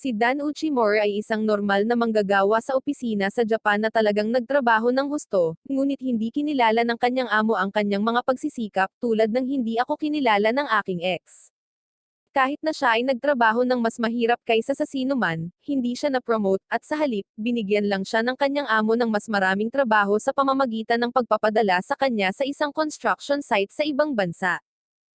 Si Dan Uchimura ay isang normal na manggagawa sa opisina sa Japan na talagang nagtrabaho ng husto, ngunit hindi kinilala ng kanyang amo ang kanyang mga pagsisikap tulad ng hindi ako kinilala ng aking ex. Kahit na siya ay nagtrabaho ng mas mahirap kaysa sa sinuman, hindi siya na-promote, at sa halip, binigyan lang siya ng kanyang amo ng mas maraming trabaho sa pamamagitan ng pagpapadala sa kanya sa isang construction site sa ibang bansa.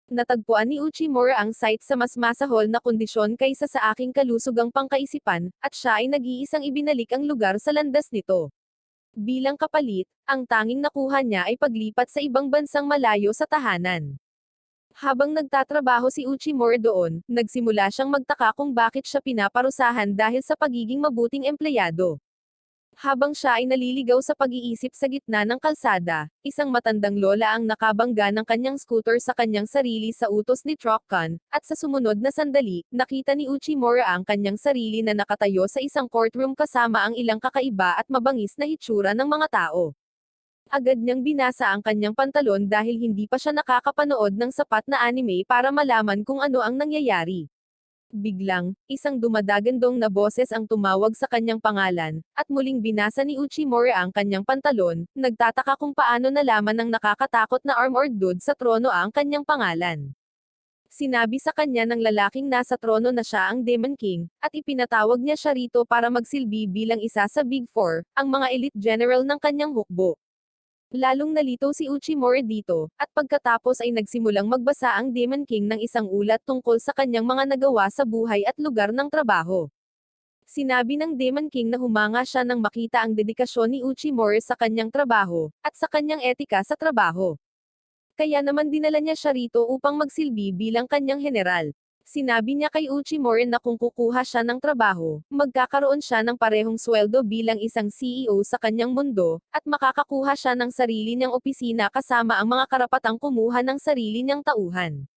Natagpuan ni Uchimura ang site sa mas masahol na kondisyon kaysa sa aking kalusugang pangkaisipan, at siya ay nag-iisang ibinalik ang lugar sa landas nito. Bilang kapalit, ang tanging nakuha niya ay paglipat sa ibang bansang malayo sa tahanan. Habang nagtatrabaho si Uchimura doon, nagsimula siyang magtaka kung bakit siya pinaparusahan dahil sa pagiging mabuting empleyado. Habang siya ay naliligaw sa pag-iisip sa gitna ng kalsada, isang matandang lola ang nakabangga ng kanyang scooter sa kanyang sarili sa utos ni Truckcon, at sa sumunod na sandali, nakita ni Uchimura ang kanyang sarili na nakatayo sa isang courtroom kasama ang ilang kakaiba at mabangis na hitsura ng mga tao. Agad niyang binasa ang kanyang pantalon dahil hindi pa siya nakakapanood ng sapat na anime para malaman kung ano ang nangyayari. Biglang, isang dumadagandong na boses ang tumawag sa kanyang pangalan, at muling binasa ni Uchimura ang kanyang pantalon, nagtataka kung paano nalaman ng nakakatakot na armored dude sa trono ang kanyang pangalan. Sinabi sa kanya ng lalaking nasa trono na siya ang Demon King, at ipinatawag niya siya rito para magsilbi bilang isa sa Big Four, ang mga elite general ng kanyang hukbo. Lalong nalito si Uchimura dito, at pagkatapos ay nagsimulang magbasa ang Demon King ng isang ulat tungkol sa kanyang mga nagawa sa buhay at lugar ng trabaho. Sinabi ng Demon King na humanga siya nang makita ang dedikasyon ni Uchimura sa kanyang trabaho, at sa kanyang etika sa trabaho. Kaya naman dinala niya siya rito upang magsilbi bilang kanyang general. Sinabi niya kay Uchimura na kung kukuha siya ng trabaho, magkakaroon siya ng parehong sweldo bilang isang CEO sa kanyang mundo, at makakakuha siya ng sarili niyang opisina kasama ang mga karapatang kumuha ng sarili niyang tauhan.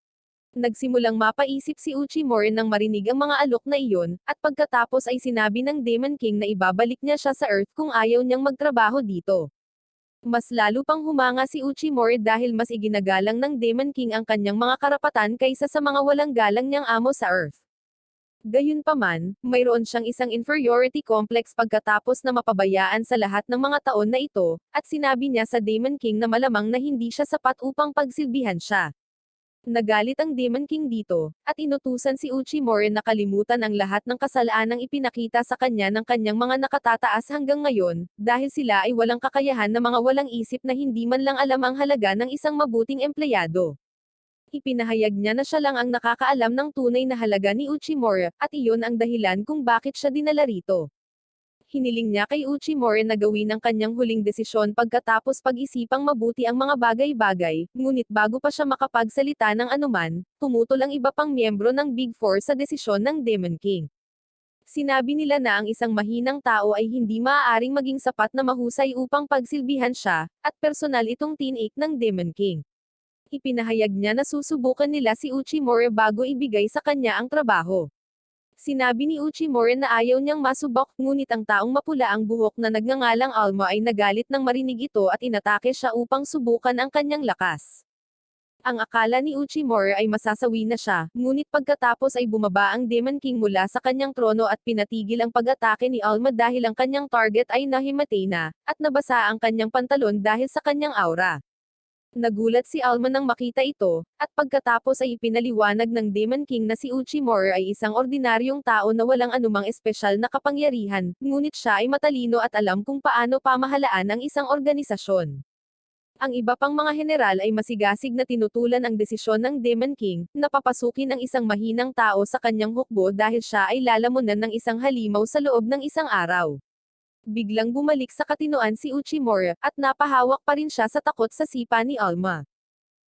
Nagsimulang mapaisip si Uchimura nang marinig ang mga alok na iyon, at pagkatapos ay sinabi ng Demon King na ibabalik niya siya sa Earth kung ayaw niyang magtrabaho dito. Mas lalo pang humanga si Uchimura dahil mas iginagalang ng Demon King ang kanyang mga karapatan kaysa sa mga walang galang niyang amo sa Earth. Gayunpaman, mayroon siyang isang inferiority complex pagkatapos na mapabayaan sa lahat ng mga taon na ito, at sinabi niya sa Demon King na malamang na hindi siya sapat upang pagsilbihan siya. Nagalit ang Demon King dito, at inutusan si Uchimura na kalimutan ang lahat ng kasalaanang ipinakita sa kanya ng kanyang mga nakatataas hanggang ngayon, dahil sila ay walang kakayahan na mga walang isip na hindi man lang alam ang halaga ng isang mabuting empleyado. Ipinahayag niya na siya lang ang nakakaalam ng tunay na halaga ni Uchimura, at iyon ang dahilan kung bakit siya dinala rito. Hiniling niya kay Uchimura na gawin ang kanyang huling desisyon pagkatapos pag-isipang mabuti ang mga bagay-bagay, ngunit bago pa siya makapagsalita ng anuman, pumutol ang iba pang miyembro ng Big Four sa desisyon ng Demon King. Sinabi nila na ang isang mahinang tao ay hindi maaaring maging sapat na mahusay upang pagsilbihan siya, at personal itong tinake ng Demon King. Ipinahayag niya na susubukan nila si Uchimura bago ibigay sa kanya ang trabaho. Sinabi ni Uchimura na ayaw niyang masubok, ngunit ang taong mapula ang buhok na nagngangalang Alma ay nagalit nang marinig ito at inatake siya upang subukan ang kanyang lakas. Ang akala ni Uchimura ay masasawi na siya, ngunit pagkatapos ay bumaba ang Demon King mula sa kanyang trono at pinatigil ang pag-atake ni Alma dahil ang kanyang target ay nahimatay na, at nabasa ang kanyang pantalon dahil sa kanyang aura. Nagulat si Alma nang makita ito, at pagkatapos ay ipinaliwanag ng Demon King na si Uchimura ay isang ordinaryong tao na walang anumang espesyal na kapangyarihan, ngunit siya ay matalino at alam kung paano pamahalaan ang isang organisasyon. Ang iba pang mga general ay masigasig na tinutulan ang desisyon ng Demon King, na papasukin ang isang mahinang tao sa kanyang hukbo dahil siya ay lalamunan ng isang halimaw sa loob ng isang araw. Biglang bumalik sa katinoan si Uchimura, at napahawak pa rin siya sa takot sa sipa ni Alma.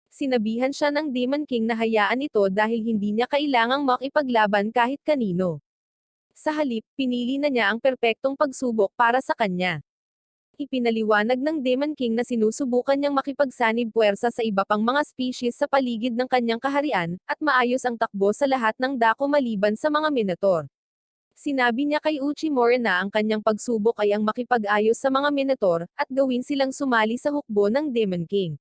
Sinabihan siya ng Demon King na hayaan ito dahil hindi niya kailangang makipaglaban kahit kanino. Sa halip, pinili na niya ang perpektong pagsubok para sa kanya. Ipinaliwanag ng Demon King na sinusubukan niyang makipagsanib puwersa sa iba pang mga species sa paligid ng kanyang kaharian, at maayos ang takbo sa lahat ng dako maliban sa mga Minotaur. Sinabi niya kay Uchimura na ang kanyang pagsubok ay ang makipag-ayos sa mga Minotaur, at gawin silang sumali sa hukbo ng Demon King.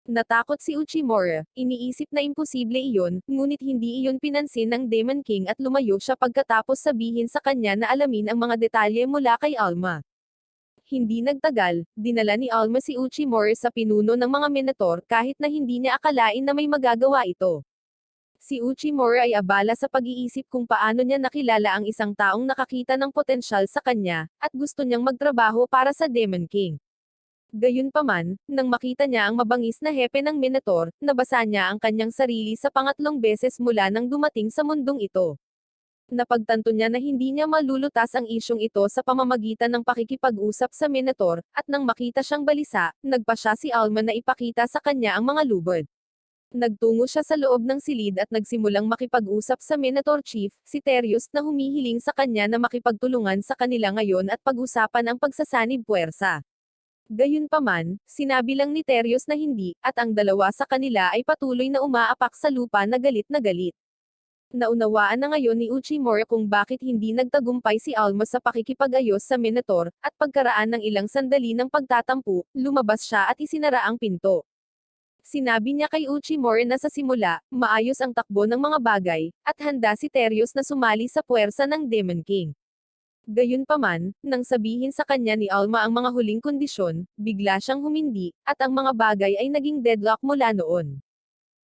Natakot si Uchimura, iniisip na imposible iyon, ngunit hindi iyon pinansin ng Demon King at lumayo siya pagkatapos sabihin sa kanya na alamin ang mga detalye mula kay Alma. Hindi nagtagal, dinala ni Alma si Uchimura sa pinuno ng mga Minotaur kahit na hindi niya akalain na may magagawa ito. Si Uchimura ay abala sa pag-iisip kung paano niya nakilala ang isang taong nakakita ng potensyal sa kanya, at gusto niyang magtrabaho para sa Demon King. Gayunpaman, nang makita niya ang mabangis na hepe ng Minotaur, nabasa niya ang kanyang sarili sa pangatlong beses mula nang dumating sa mundong ito. Napagtanto niya na hindi niya malulutas ang isyong ito sa pamamagitan ng pakikipag-usap sa Minotaur, at nang makita siyang balisa, nagpa siya si Alma na ipakita sa kanya ang mga lubod. Nagtungo siya sa loob ng silid at nagsimulang makipag-usap sa Minotaur Chief, si Terios, na humihiling sa kanya na makipagtulungan sa kanila ngayon at pag-usapan ang pagsasanib puwersa. Gayunpaman, sinabi lang ni Terios na hindi, at ang dalawa sa kanila ay patuloy na umaapak sa lupa na galit na galit. Naunawaan na ngayon ni Uchimura kung bakit hindi nagtagumpay si Alma sa pakikipag-ayos sa Minotaur, at pagkaraan ng ilang sandali ng pagtatampo, lumabas siya at isinara ang pinto. Sinabi niya kay Uchimura na sa simula, maayos ang takbo ng mga bagay, at handa si Terios na sumali sa puwersa ng Demon King. Gayunpaman, nang sabihin sa kanya ni Alma ang mga huling kondisyon, bigla siyang humindi, at ang mga bagay ay naging deadlock mula noon.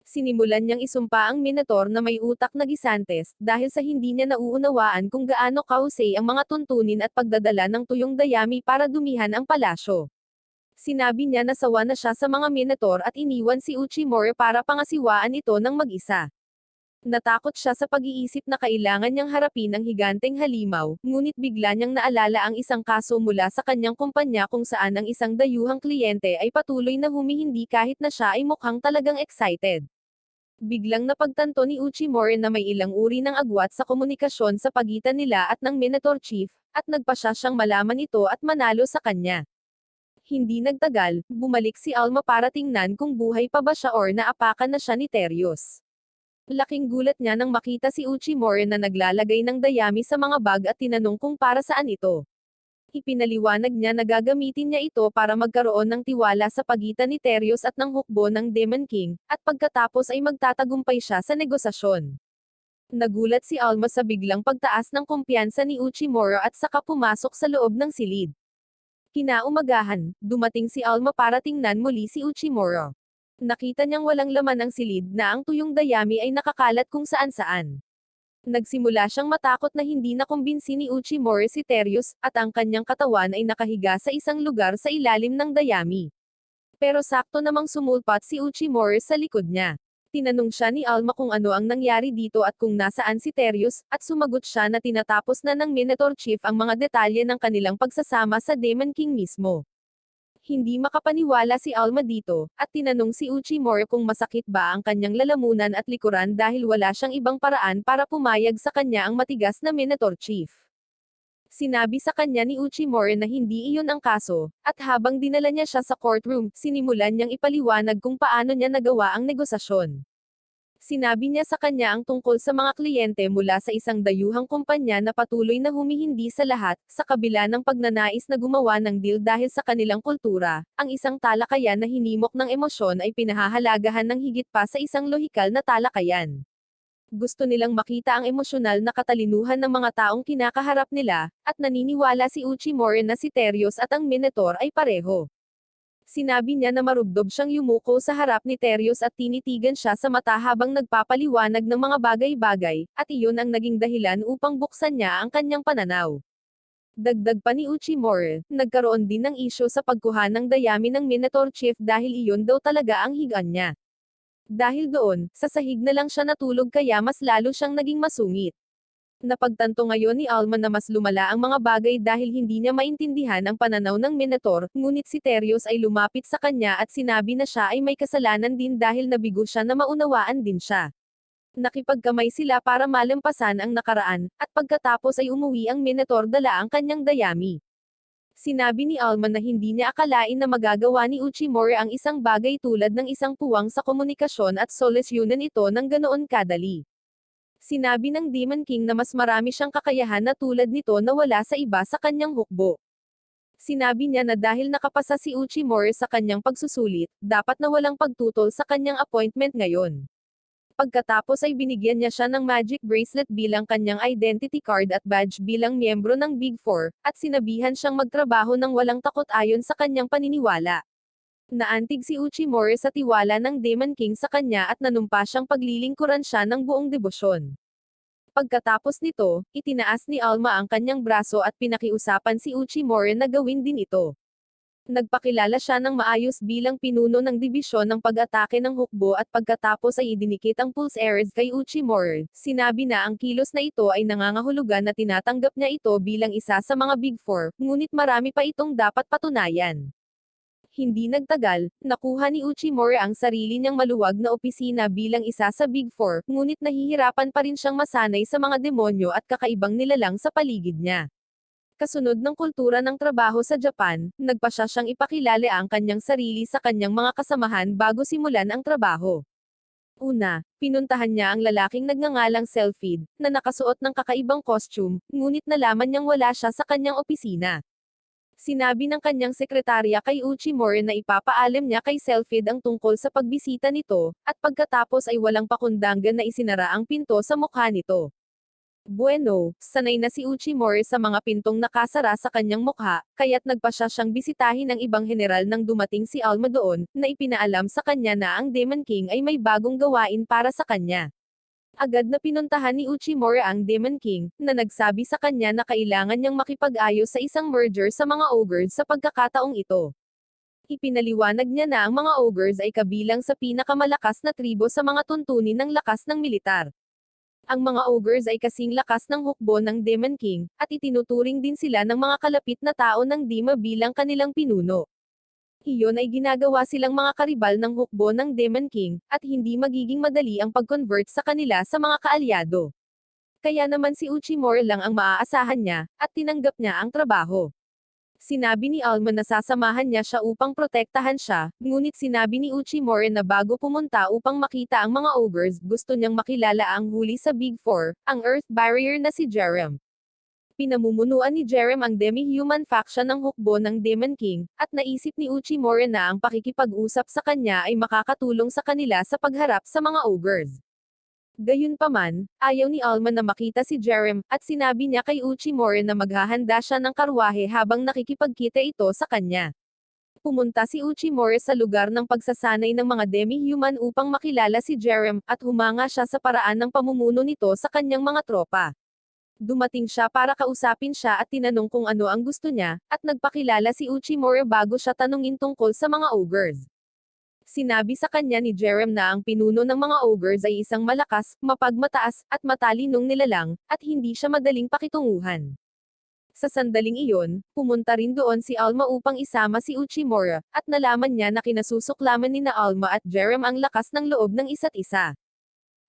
Sinimulan niyang isumpa ang Minotaur na may utak na gisantes, dahil sa hindi niya nauunawaan kung gaano kahusay ang mga tuntunin at pagdadala ng tuyong dayami para dumihan ang palasyo. Sinabi niya na sawa na siya sa mga Minotaur at iniwan si Uchimura para pangasiwaan ito ng mag-isa. Natakot siya sa pag-iisip na kailangan niyang harapin ang higanteng halimaw, ngunit bigla niyang naalala ang isang kaso mula sa kanyang kumpanya kung saan ang isang dayuhang kliyente ay patuloy na humihindi kahit na siya ay mukhang talagang excited. Biglang napagtanto ni Uchimura na may ilang uri ng agwat sa komunikasyon sa pagitan nila at ng Minotaur Chief, at nagpa siya siyang malaman ito at manalo sa kanya. Hindi nagtagal, bumalik si Alma para tingnan kung buhay pa ba siya or naapakan na siya ni Terios. Laking gulat niya nang makita si Uchimura na naglalagay ng dayami sa mga bag at tinanong kung para saan ito. Ipinaliwanag niya na gagamitin niya ito para magkaroon ng tiwala sa pagitan ni Terios at ng hukbo ng Demon King, at pagkatapos ay magtatagumpay siya sa negosasyon. Nagulat si Alma sa biglang pagtaas ng kumpiyansa ni Uchimura at saka pumasok sa loob ng silid. Kinaumagahan, dumating si Alma para tingnan muli si Uchimura. Nakita niyang walang laman ang silid na ang tuyong dayami ay nakakalat kung saan-saan. Nagsimula siyang matakot na hindi nakumbinsi ni Uchimura si Terios, at ang kanyang katawan ay nakahiga sa isang lugar sa ilalim ng dayami. Pero sakto namang sumulpat si Uchimura sa likod niya. Tinanong siya ni Alma kung ano ang nangyari dito at kung nasaan si Terios, at sumagot siya na tinatapos na ng Minotaur Chief ang mga detalye ng kanilang pagsasama sa Demon King mismo. Hindi makapaniwala si Alma dito, at tinanong si Uchimura kung masakit ba ang kanyang lalamunan at likuran dahil wala siyang ibang paraan para pumayag sa kanya ang matigas na Minotaur Chief. Sinabi sa kanya ni Uchimura na hindi iyon ang kaso, at habang dinala niya siya sa courtroom, sinimulan niyang ipaliwanag kung paano niya nagawa ang negosasyon. Sinabi niya sa kanya ang tungkol sa mga kliyente mula sa isang dayuhang kumpanya na patuloy na humihindi sa lahat, sa kabila ng pagnanais na gumawa ng deal dahil sa kanilang kultura, ang isang talakayan na hinimok ng emosyon ay pinahahalagahan ng higit pa sa isang lohikal na talakayan. Gusto nilang makita ang emosyonal na katalinuhan ng mga taong kinakaharap nila, at naniniwala si Uchimura na si Terios at ang Minotaur ay pareho. Sinabi niya na marubdob siyang yumuko sa harap ni Terios at tinitigan siya sa mata habang nagpapaliwanag ng mga bagay-bagay, at iyon ang naging dahilan upang buksan niya ang kanyang pananaw. Dagdag pa ni Uchimura, nagkaroon din ng isyu sa pagkuha ng dayami ng Minotaur Chief dahil iyon daw talaga ang higaan niya. Dahil doon, sa sahig na lang siya natulog kaya mas lalo siyang naging masungit. Napagtanto ngayon ni Alma na mas lumala ang mga bagay dahil hindi niya maintindihan ang pananaw ng Minotaur, ngunit si Terios ay lumapit sa kanya at sinabi na siya ay may kasalanan din dahil nabigo siya na maunawaan din siya. Nakipagkamay sila para malampasan ang nakaraan, at pagkatapos ay umuwi ang Minotaur dala ang kanyang dayami. Sinabi ni Alma na hindi niya akalain na magagawa ni Uchimura ang isang bagay tulad ng isang puwang sa komunikasyon at solusyonan ito ng ganoon kadali. Sinabi ng Demon King na mas marami siyang kakayahan na tulad nito na wala sa iba sa kanyang hukbo. Sinabi niya na dahil nakapasa si Uchimori sa kanyang pagsusulit, dapat na walang pagtutol sa kanyang appointment ngayon. Pagkatapos ay binigyan niya siya ng magic bracelet bilang kanyang identity card at badge bilang miyembro ng Big Four, at sinabihan siyang magtrabaho ng walang takot ayon sa kanyang paniniwala. Naantig si Uchimori sa tiwala ng Demon King sa kanya at nanumpa siyang paglilingkuran siya ng buong debosyon. Pagkatapos nito, itinaas ni Alma ang kanyang braso at pinakiusapan si Uchimori na gawin din ito. Nagpakilala siya ng maayos bilang pinuno ng dibisyon ng pag-atake ng hukbo at pagkatapos ay idinikit ang pulse arrows kay Uchimori. Sinabi na ang kilos na ito ay nangangahulugan na tinatanggap niya ito bilang isa sa mga Big Four, ngunit marami pa itong dapat patunayan. Hindi nagtagal, nakuha ni Uchimori ang sarili niyang maluwag na opisina bilang isa sa Big Four, ngunit nahihirapan pa rin siyang masanay sa mga demonyo at kakaibang nilalang sa paligid niya. Kasunod ng kultura ng trabaho sa Japan, nagpa siya siyang ipakilala ang kanyang sarili sa kanyang mga kasamahan bago simulan ang trabaho. Una, pinuntahan niya ang lalaking nagngangalang Selfid, na nakasuot ng kakaibang costume, ngunit nalaman niyang wala siya sa kanyang opisina. Sinabi ng kanyang sekretarya kay Uchimori na ipapaalam niya kay Selfid ang tungkol sa pagbisita nito, at pagkatapos ay walang pakundangan na isinara ang pinto sa mukha nito. Bueno, sanay na si Uchimori sa mga pintong nakasara sa kanyang mukha, kaya't nagpa siya siyang bisitahin ng ibang general nang dumating si Alma doon, na ipinaalam sa kanya na ang Demon King ay may bagong gawain para sa kanya. Agad na pinuntahan ni Uchimori ang Demon King, na nagsabi sa kanya na kailangan niyang makipag-ayos sa isang merger sa mga ogres sa pagkakataong ito. Ipinaliwanag niya na ang mga ogres ay kabilang sa pinakamalakas na tribo sa mga tuntunin ng lakas ng militar. Ang mga ogres ay kasing lakas ng hukbo ng Demon King, at itinuturing din sila ng mga kalapit na tao ng Dima bilang kanilang pinuno. Iyon ay ginagawa silang mga karibal ng hukbo ng Demon King, at hindi magiging madali ang pag-convert sa kanila sa mga kaalyado. Kaya naman si Uchimori lang ang maaasahan niya, at tinanggap niya ang trabaho. Sinabi ni Alma na sasamahan niya siya upang protektahan siya, ngunit sinabi ni Uchimori na bago pumunta upang makita ang mga ogres, gusto niyang makilala ang huli sa Big Four, ang Earth Barrier na si Jerem. Pinamumunuan ni Jerem ang demi-human faction ng hukbo ng Demon King, at naisip ni Uchimori na ang pakikipag-usap sa kanya ay makakatulong sa kanila sa pagharap sa mga ogres. Gayunpaman, ayaw ni Alma na makita si Jerem, at sinabi niya kay Uchimori na maghahanda siya ng karwahe habang nakikipagkita ito sa kanya. Pumunta si Uchimori sa lugar ng pagsasanay ng mga demi-human upang makilala si Jerem, at humanga siya sa paraan ng pamumuno nito sa kanyang mga tropa. Dumating siya para kausapin siya at tinanong kung ano ang gusto niya, at nagpakilala si Uchimori bago siya tanungin tungkol sa mga ogres. Sinabi sa kanya ni Jerem na ang pinuno ng mga ogres ay isang malakas, mapagmataas, at matalinong nilalang, at hindi siya madaling pakitunguhan. Sa sandaling iyon, pumunta rin doon si Alma upang isama si Uchimori, at nalaman niya na kinasusuklaman ni na Alma at Jerem ang lakas ng loob ng isa't isa.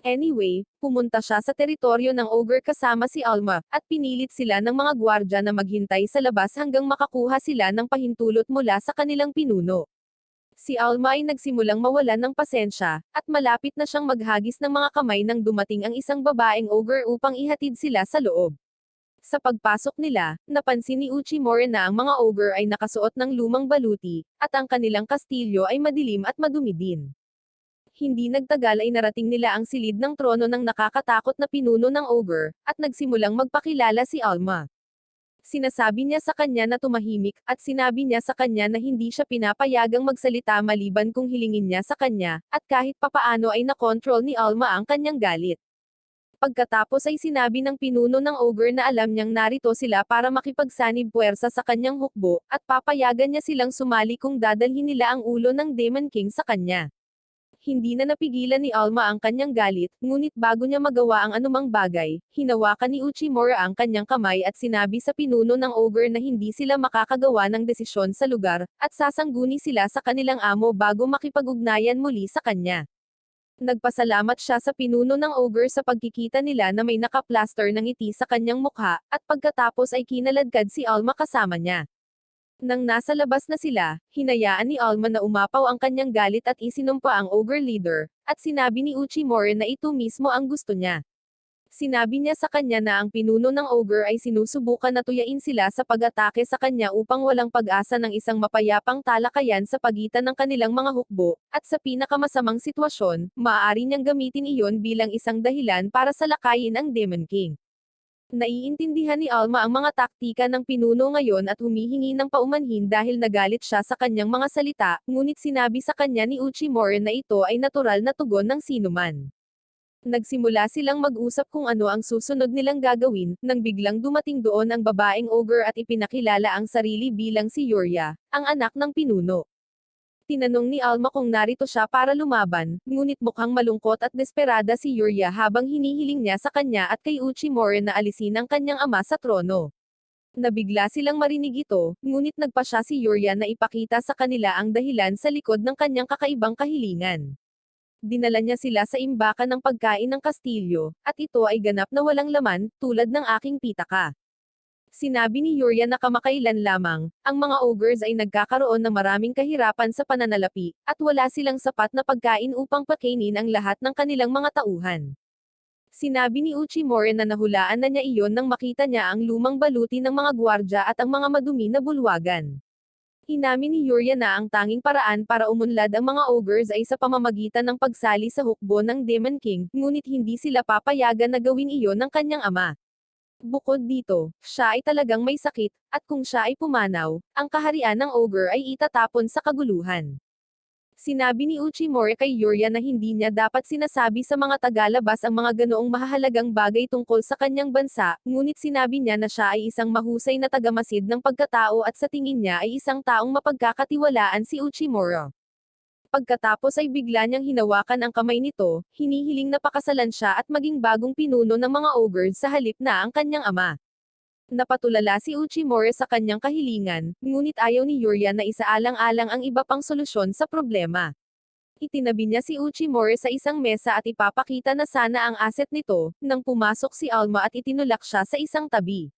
Anyway, pumunta siya sa teritoryo ng ogre kasama si Alma, at pinilit sila ng mga gwardya na maghintay sa labas hanggang makakuha sila ng pahintulot mula sa kanilang pinuno. Si Alma ay nagsimulang mawalan ng pasensya, at malapit na siyang maghagis ng mga kamay nang dumating ang isang babaeng ogre upang ihatid sila sa loob. Sa pagpasok nila, napansin ni Uchimori na ang mga ogre ay nakasuot ng lumang baluti, at ang kanilang kastilyo ay madilim at madumi din. Hindi nagtagal ay narating nila ang silid ng trono ng nakakatakot na pinuno ng ogre, at nagsimulang magpakilala si Alma. Sinasabi niya sa kanya na tumahimik, at sinabi niya sa kanya na hindi siya pinapayagang magsalita maliban kung hilingin niya sa kanya, at kahit papaano ay nakontrol ni Alma ang kanyang galit. Pagkatapos ay sinabi ng pinuno ng ogre na alam niyang narito sila para makipagsanib puwersa sa kanyang hukbo, at papayagan niya silang sumali kung dadalhin nila ang ulo ng Demon King sa kanya. Hindi na napigilan ni Alma ang kanyang galit, ngunit bago niya magawa ang anumang bagay, hinawakan ni Uchimori ang kanyang kamay at sinabi sa pinuno ng ogre na hindi sila makakagawa ng desisyon sa lugar, at sasangguni sila sa kanilang amo bago makipag-ugnayan muli sa kanya. Nagpasalamat siya sa pinuno ng ogre sa pagkikita nila na may nakaplaster ng ngiti sa kanyang mukha, at pagkatapos ay kinaladkad si Alma kasama niya. Nang nasa labas na sila, hinayaan ni Alma na umapaw ang kanyang galit at isinumpa ang ogre leader, at sinabi ni Uchimori na ito mismo ang gusto niya. Sinabi niya sa kanya na ang pinuno ng ogre ay sinusubukan na tuyain sila sa pag-atake sa kanya upang walang pag-asa ng isang mapayapang talakayan sa pagitan ng kanilang mga hukbo, at sa pinakamasamang sitwasyon, maaari niyang gamitin iyon bilang isang dahilan para salakayin ang Demon King. Naiintindihan ni Alma ang mga taktika ng pinuno ngayon at humihingi ng paumanhin dahil nagalit siya sa kanyang mga salita, ngunit sinabi sa kanya ni Uchimori na ito ay natural na tugon ng sinuman. Nagsimula silang mag-usap kung ano ang susunod nilang gagawin, nang biglang dumating doon ang babaeng ogre at ipinakilala ang sarili bilang si Yuria, ang anak ng pinuno. Tinanong ni Alma kung narito siya para lumaban, ngunit mukhang malungkot at desperada si Yuria habang hinihiling niya sa kanya at kay Uchimori na alisin ang kanyang ama sa trono. Nabigla silang marinig ito, ngunit nagpa siya si Yuria na ipakita sa kanila ang dahilan sa likod ng kanyang kakaibang kahilingan. Dinala niya sila sa imbakan ng pagkain ng kastilyo, at ito ay ganap na walang laman, tulad ng aking pitaka. Sinabi ni Yuria na kamakailan lamang, ang mga ogres ay nagkakaroon ng maraming kahirapan sa pananalapi, at wala silang sapat na pagkain upang pakainin ang lahat ng kanilang mga tauhan. Sinabi ni Uchimori na nahulaan na niya iyon nang makita niya ang lumang baluti ng mga gwardya at ang mga madumi na bulwagan. Inamin ni Yuria na ang tanging paraan para umunlad ang mga ogres ay sa pamamagitan ng pagsali sa hukbo ng Demon King, ngunit hindi sila papayagan na gawin iyon ng kanyang ama. Bukod dito, siya ay talagang may sakit, at kung siya ay pumanaw, ang kaharian ng ogre ay itatapon sa kaguluhan. Sinabi ni Uchimori kay Yuria na hindi niya dapat sinasabi sa mga tagalabas ang mga ganoong mahahalagang bagay tungkol sa kanyang bansa, ngunit sinabi niya na siya ay isang mahusay na tagamasid ng pagkatao at sa tingin niya ay isang taong mapagkakatiwalaan si Uchimori. Pagkatapos ay bigla niyang hinawakan ang kamay nito, hinihiling na pakasalan siya at maging bagong pinuno ng mga ogres sa halip na ang kanyang ama. Napatulala si Uchimori sa kanyang kahilingan, ngunit ayaw ni Yuria na isaalang-alang ang iba pang solusyon sa problema. Itinabi niya si Uchimori sa isang mesa at ipapakita na sana ang asset nito, nang pumasok si Alma at itinulak siya sa isang tabi.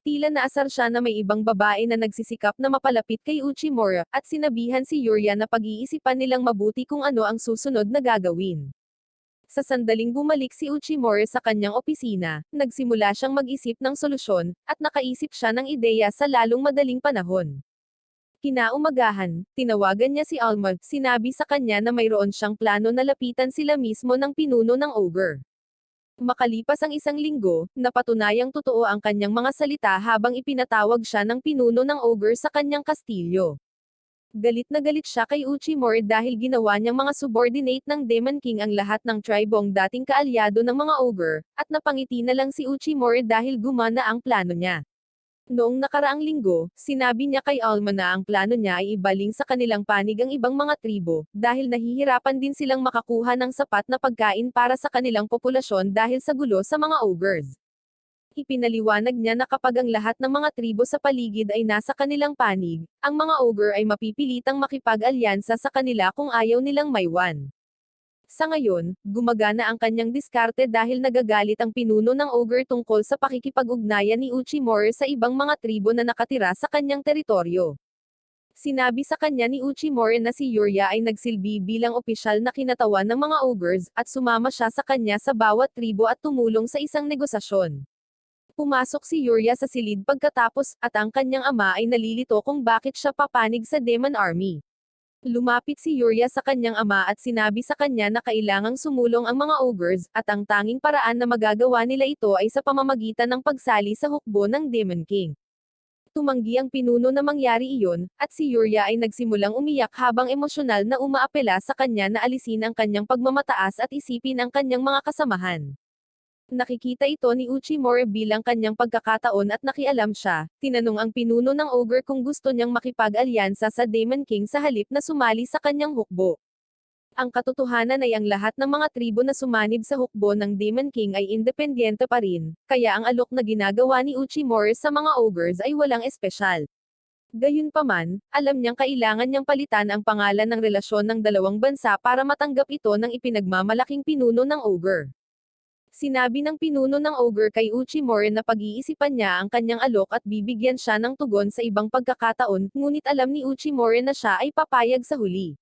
Tila naasar siya na may ibang babae na nagsisikap na mapalapit kay Uchimori, at sinabihan si Yuria na pag-iisipan nilang mabuti kung ano ang susunod na gagawin. Sa sandaling bumalik si Uchimori sa kanyang opisina, nagsimula siyang mag-isip ng solusyon, at nakaisip siya ng ideya sa lalong madaling panahon. Kinaumagahan, tinawagan niya si Alma, sinabi sa kanya na mayroon siyang plano na lapitan sila mismo ng pinuno ng ogre. Makalipas ang isang linggo, napatunayang totoo ang kanyang mga salita habang ipinatawag siya ng pinuno ng ogre sa kanyang kastilyo. Galit na galit siya kay Uchimori dahil ginawa niyang mga subordinate ng Demon King ang lahat ng tribong dating kaalyado ng mga ogre, at napangiti na lang si Uchimori dahil gumana ang plano niya. Noong nakaraang linggo, sinabi niya kay Alma na ang plano niya ay ibaling sa kanilang panig ang ibang mga tribo, dahil nahihirapan din silang makakuha ng sapat na pagkain para sa kanilang populasyon dahil sa gulo sa mga ogres. Ipinaliwanag niya na kapag ang lahat ng mga tribo sa paligid ay nasa kanilang panig, ang mga ogre ay mapipilitang makipag-alyansa sa kanila kung ayaw nilang maiwan. Sa ngayon, gumagana ang kanyang diskarte dahil nagagalit ang pinuno ng ogre tungkol sa pakikipag-ugnayan ni Uchimori sa ibang mga tribo na nakatira sa kanyang teritoryo. Sinabi sa kanya ni Uchimori na si Yuria ay nagsilbi bilang opisyal na kinatawan ng mga ogres, at sumama siya sa kanya sa bawat tribo at tumulong sa isang negosasyon. Pumasok si Yuria sa silid pagkatapos, at ang kanyang ama ay nalilito kung bakit siya papanig sa Demon Army. Lumapit si Yuria sa kanyang ama at sinabi sa kanya na kailangang sumulong ang mga ogres, at ang tanging paraan na magagawa nila ito ay sa pamamagitan ng pagsali sa hukbo ng Demon King. Tumanggi ang pinuno na mangyari iyon, at si Yuria ay nagsimulang umiyak habang emosyonal na umaapela sa kanya na alisin ang kanyang pagmamataas at isipin ang kanyang mga kasamahan. Nakikita ito ni Uchimori bilang kanyang pagkakataon at nakialam siya. Tinanong ang pinuno ng ogre kung gusto niyang makipag-alyansa sa Demon King sa halip na sumali sa kanyang hukbo. Ang katotohanan ay ang lahat ng mga tribo na sumanib sa hukbo ng Demon King ay independyente pa rin, kaya ang alok na ginagawa ni Uchimori sa mga ogres ay walang espesyal. Gayunpaman, alam niyang kailangan niyang palitan ang pangalan ng relasyon ng dalawang bansa para matanggap ito ng ipinagmamalaking pinuno ng ogre. Sinabi ng pinuno ng ogre kay Uchimori na pag-iisipan niya ang kanyang alok at bibigyan siya ng tugon sa ibang pagkakataon, ngunit alam ni Uchimori na siya ay papayag sa huli.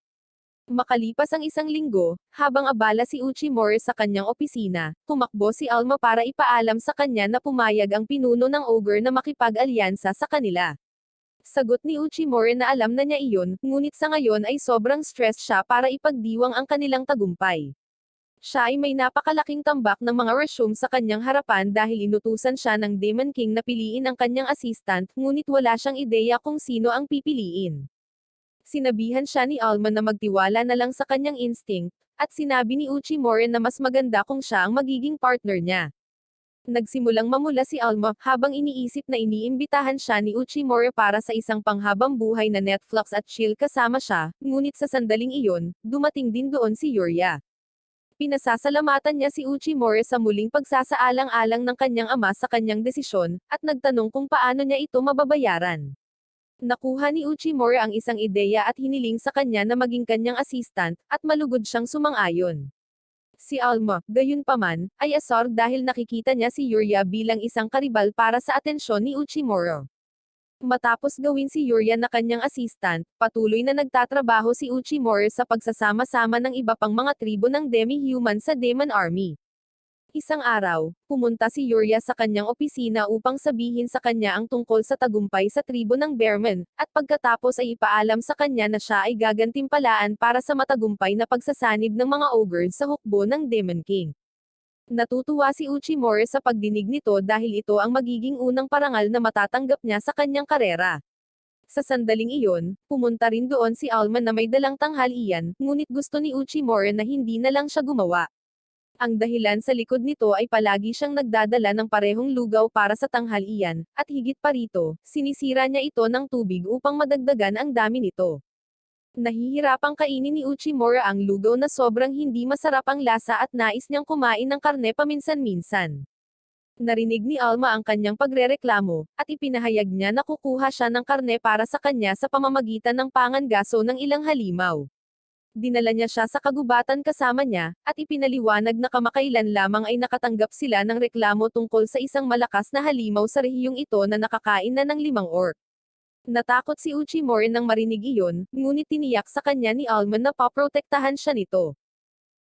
Makalipas ang isang linggo, habang abala si Uchimori sa kanyang opisina, tumakbo si Alma para ipaalam sa kanya na pumayag ang pinuno ng ogre na makipag-alyansa sa kanila. Sagot ni Uchimori na alam na niya iyon, ngunit sa ngayon ay sobrang stress siya para ipagdiwang ang kanilang tagumpay. Siya ay may napakalaking tambak ng mga resume sa kanyang harapan dahil inutusan siya ng Demon King na piliin ang kanyang assistant, ngunit wala siyang ideya kung sino ang pipiliin. Sinabihan siya ni Alma na magtiwala na lang sa kanyang instinct, at sinabi ni Uchimori na mas maganda kung siya ang magiging partner niya. Nagsimulang mamula si Alma, habang iniisip na iniimbitahan siya ni Uchimori para sa isang panghabang buhay na Netflix at chill kasama siya, ngunit sa sandaling iyon, dumating din doon si Yuria. Pinasasalamatan niya si Uchimori sa muling pagsasaalang-alang ng kanyang ama sa kanyang desisyon, at nagtanong kung paano niya ito mababayaran. Nakuha ni Uchimori ang isang ideya at hiniling sa kanya na maging kanyang assistant, at malugod siyang sumang-ayon. Si Alma, gayunpaman, ay asar dahil nakikita niya si Yuria bilang isang karibal para sa atensyon ni Uchimori. Matapos gawin si Yuria na kanyang assistant, patuloy na nagtatrabaho si Uchimori sa pagsasama-sama ng iba pang mga tribo ng demi-human sa Demon Army. Isang araw, pumunta si Yuria sa kanyang opisina upang sabihin sa kanya ang tungkol sa tagumpay sa tribo ng Bearman, at pagkatapos ay ipaalam sa kanya na siya ay gagantimpalaan para sa matagumpay na pagsasanib ng mga ogres sa hukbo ng Demon King. Natutuwa si Uchimori sa pagdinig nito dahil ito ang magiging unang parangal na matatanggap niya sa kanyang karera. Sa sandaling iyon, pumunta rin doon si Alma na may dalang tanghalian, ngunit gusto ni Uchimori na hindi na lang siya gumawa. Ang dahilan sa likod nito ay palagi siyang nagdadala ng parehong lugaw para sa tanghalian, at higit pa rito, sinisira niya ito ng tubig upang madagdagan ang dami nito. Nahihirapang kainin ni Uchimori ang lugaw na sobrang hindi masarap ang lasa at nais niyang kumain ng karne paminsan-minsan. Narinig ni Alma ang kanyang pagrereklamo, at ipinahayag niya na kukuha siya ng karne para sa kanya sa pamamagitan ng pangangaso ng ilang halimaw. Dinala niya siya sa kagubatan kasama niya, at ipinaliwanag na kamakailan lamang ay nakatanggap sila ng reklamo tungkol sa isang malakas na halimaw sa rehiyong ito na nakakain na ng 5 orc. Natakot si Uchimori nang marinig iyon, ngunit tiniyak sa kanya ni Alma na paprotektahan siya nito.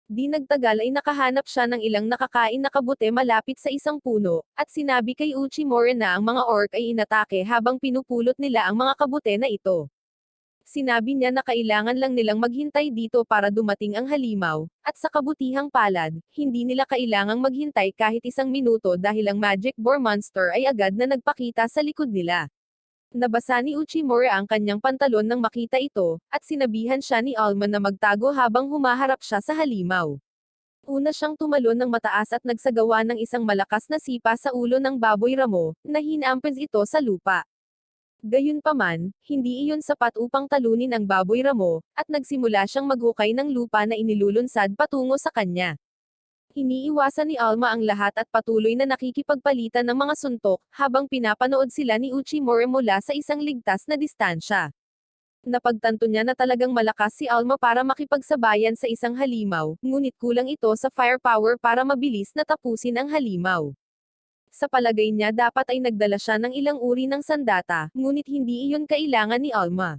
Di nagtagal ay nakahanap siya ng ilang nakakain na kabute malapit sa isang puno, at sinabi kay Uchimori na ang mga orc ay inatake habang pinupulot nila ang mga kabute na ito. Sinabi niya na kailangan lang nilang maghintay dito para dumating ang halimaw, at sa kabutihang palad, hindi nila kailangang maghintay kahit 1 minuto dahil ang Magic Boar Monster ay agad na nagpakita sa likod nila. Nabasa ni Uchimori ang kanyang pantalon nang makita ito, at sinabihan siya ni Alma na magtago habang humaharap siya sa halimaw. Una siyang tumalon ng mataas at nagsagawa ng isang malakas na sipa sa ulo ng baboy ramo, na hinampens ito sa lupa. Gayunpaman, hindi iyon sapat upang talunin ang baboy ramo, at nagsimula siyang maghukay ng lupa na inilulunsad patungo sa kanya. Iniiwasan ni Alma ang lahat at patuloy na nakikipagpalitan ng mga suntok, habang pinapanood sila ni Uchimori mula sa isang ligtas na distansya. Napagtanto niya na talagang malakas si Alma para makipagsabayan sa isang halimaw, ngunit kulang ito sa firepower para mabilis na tapusin ang halimaw. Sa palagay niya dapat ay nagdala siya ng ilang uri ng sandata, ngunit hindi iyon kailangan ni Alma.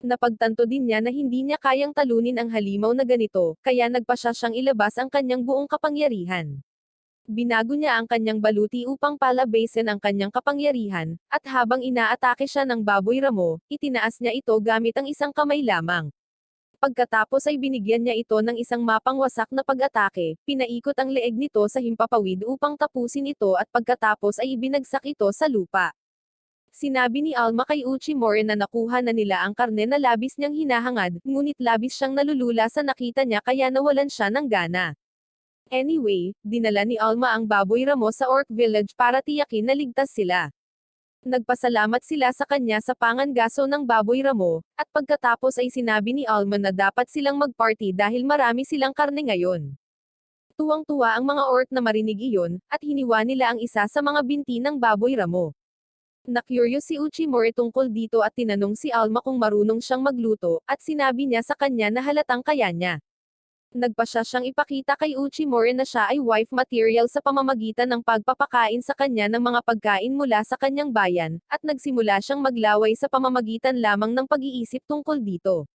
Napagtanto din niya na hindi niya kayang talunin ang halimaw na ganito, kaya nagpasya siyang ilabas ang kanyang buong kapangyarihan. Binago niya ang kanyang baluti upang palabasin ang kanyang kapangyarihan, at habang inaatake siya ng baboy ramo, itinaas niya ito gamit ang isang kamay lamang. Pagkatapos ay binigyan niya ito ng isang mapangwasak na pag-atake, pinaikot ang leeg nito sa himpapawid upang tapusin ito at pagkatapos ay ibinagsak ito sa lupa. Sinabi ni Alma kay Uchimori na nakuha na nila ang karne na labis niyang hinahangad, ngunit labis siyang nalulula sa nakita niya kaya nawalan siya ng gana. Anyway, dinala ni Alma ang baboy ramo sa Orc Village para tiyakin na ligtas sila. Nagpasalamat sila sa kanya sa pangangaso ng baboy ramo, at pagkatapos ay sinabi ni Alma na dapat silang mag-party dahil marami silang karne ngayon. Tuwang-tuwa ang mga orc na marinig iyon, at hiniwa nila ang isa sa mga binti ng baboy ramo. Na-curious si Uchimori tungkol dito at tinanong si Alma kung marunong siyang magluto, at sinabi niya sa kanya na halatang kaya niya. Nagpasya siyang ipakita kay Uchimori na siya ay wife material sa pamamagitan ng pagpapakain sa kanya ng mga pagkain mula sa kanyang bayan, at nagsimula siyang maglaway sa pamamagitan lamang ng pag-iisip tungkol dito.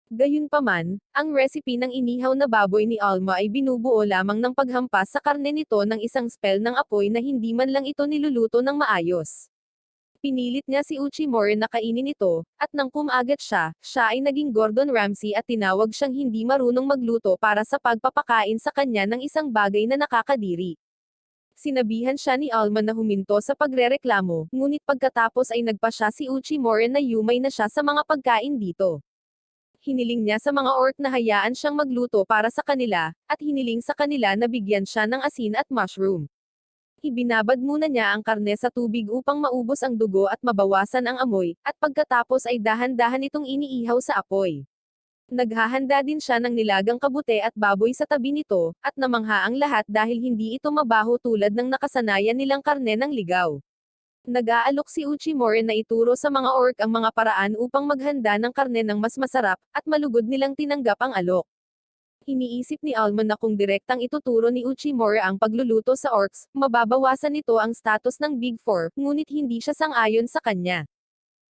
Gayunpaman, ang recipe ng inihaw na baboy ni Alma ay binubuo lamang ng paghampas sa karne nito ng isang spell ng apoy na hindi man lang ito niluluto ng maayos. Pinilit niya si Uchimori na kainin ito, at nang kumagat siya, siya ay naging Gordon Ramsay at tinawag siyang hindi marunong magluto para sa pagpapakain sa kanya ng isang bagay na nakakadiri. Sinabihan siya ni Alma na huminto sa pagrereklamo, ngunit pagkatapos ay nagpa siya si Uchimori na yumay na siya sa mga pagkain dito. Hiniling niya sa mga orc na hayaan siyang magluto para sa kanila, at hiniling sa kanila na bigyan siya ng asin at mushroom. Ibinabad muna niya ang karne sa tubig upang maubos ang dugo at mabawasan ang amoy, at pagkatapos ay dahan-dahan itong iniihaw sa apoy. Naghahanda din siya ng nilagang kabute at baboy sa tabi nito, at namangha ang lahat dahil hindi ito mabaho tulad ng nakasanayan nilang karne ng ligaw. Nag-aalok si Uchimori na ituro sa mga orc ang mga paraan upang maghanda ng karne ng mas masarap, at malugod nilang tinanggap ang alok. Iniisip ni Alma na kung direktang ituturo ni Uchimori ang pagluluto sa orcs, mababawasan nito ang status ng Big Four, ngunit hindi siya sang-ayon sa kanya.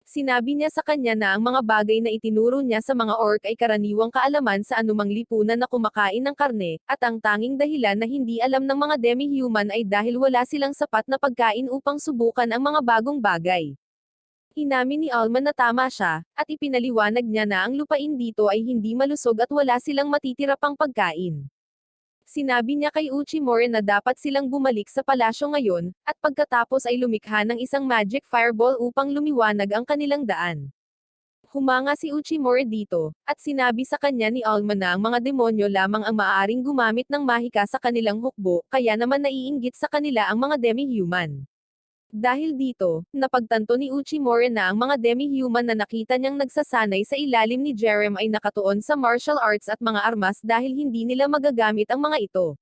Sinabi niya sa kanya na ang mga bagay na itinuro niya sa mga orc ay karaniwang kaalaman sa anumang lipunan na kumakain ng karne, at ang tanging dahilan na hindi alam ng mga demi-human ay dahil wala silang sapat na pagkain upang subukan ang mga bagong bagay. Inamin ni Alma na tama siya, at ipinaliwanag niya na ang lupain dito ay hindi malusog at wala silang matitira pang pagkain. Sinabi niya kay Uchimori na dapat silang bumalik sa palasyo ngayon, at pagkatapos ay lumikha ng isang magic fireball upang lumiwanag ang kanilang daan. Humanga si Uchimori dito, at sinabi sa kanya ni Alma na ang mga demonyo lamang ang maaaring gumamit ng mahika sa kanilang hukbo, kaya naman naiinggit sa kanila ang mga demi-human. Dahil dito, napagtanto ni Uchimori na ang mga demi-human na nakita niyang nagsasanay sa ilalim ni Jerem ay nakatuon sa martial arts at mga armas dahil hindi nila magagamit ang mga ito.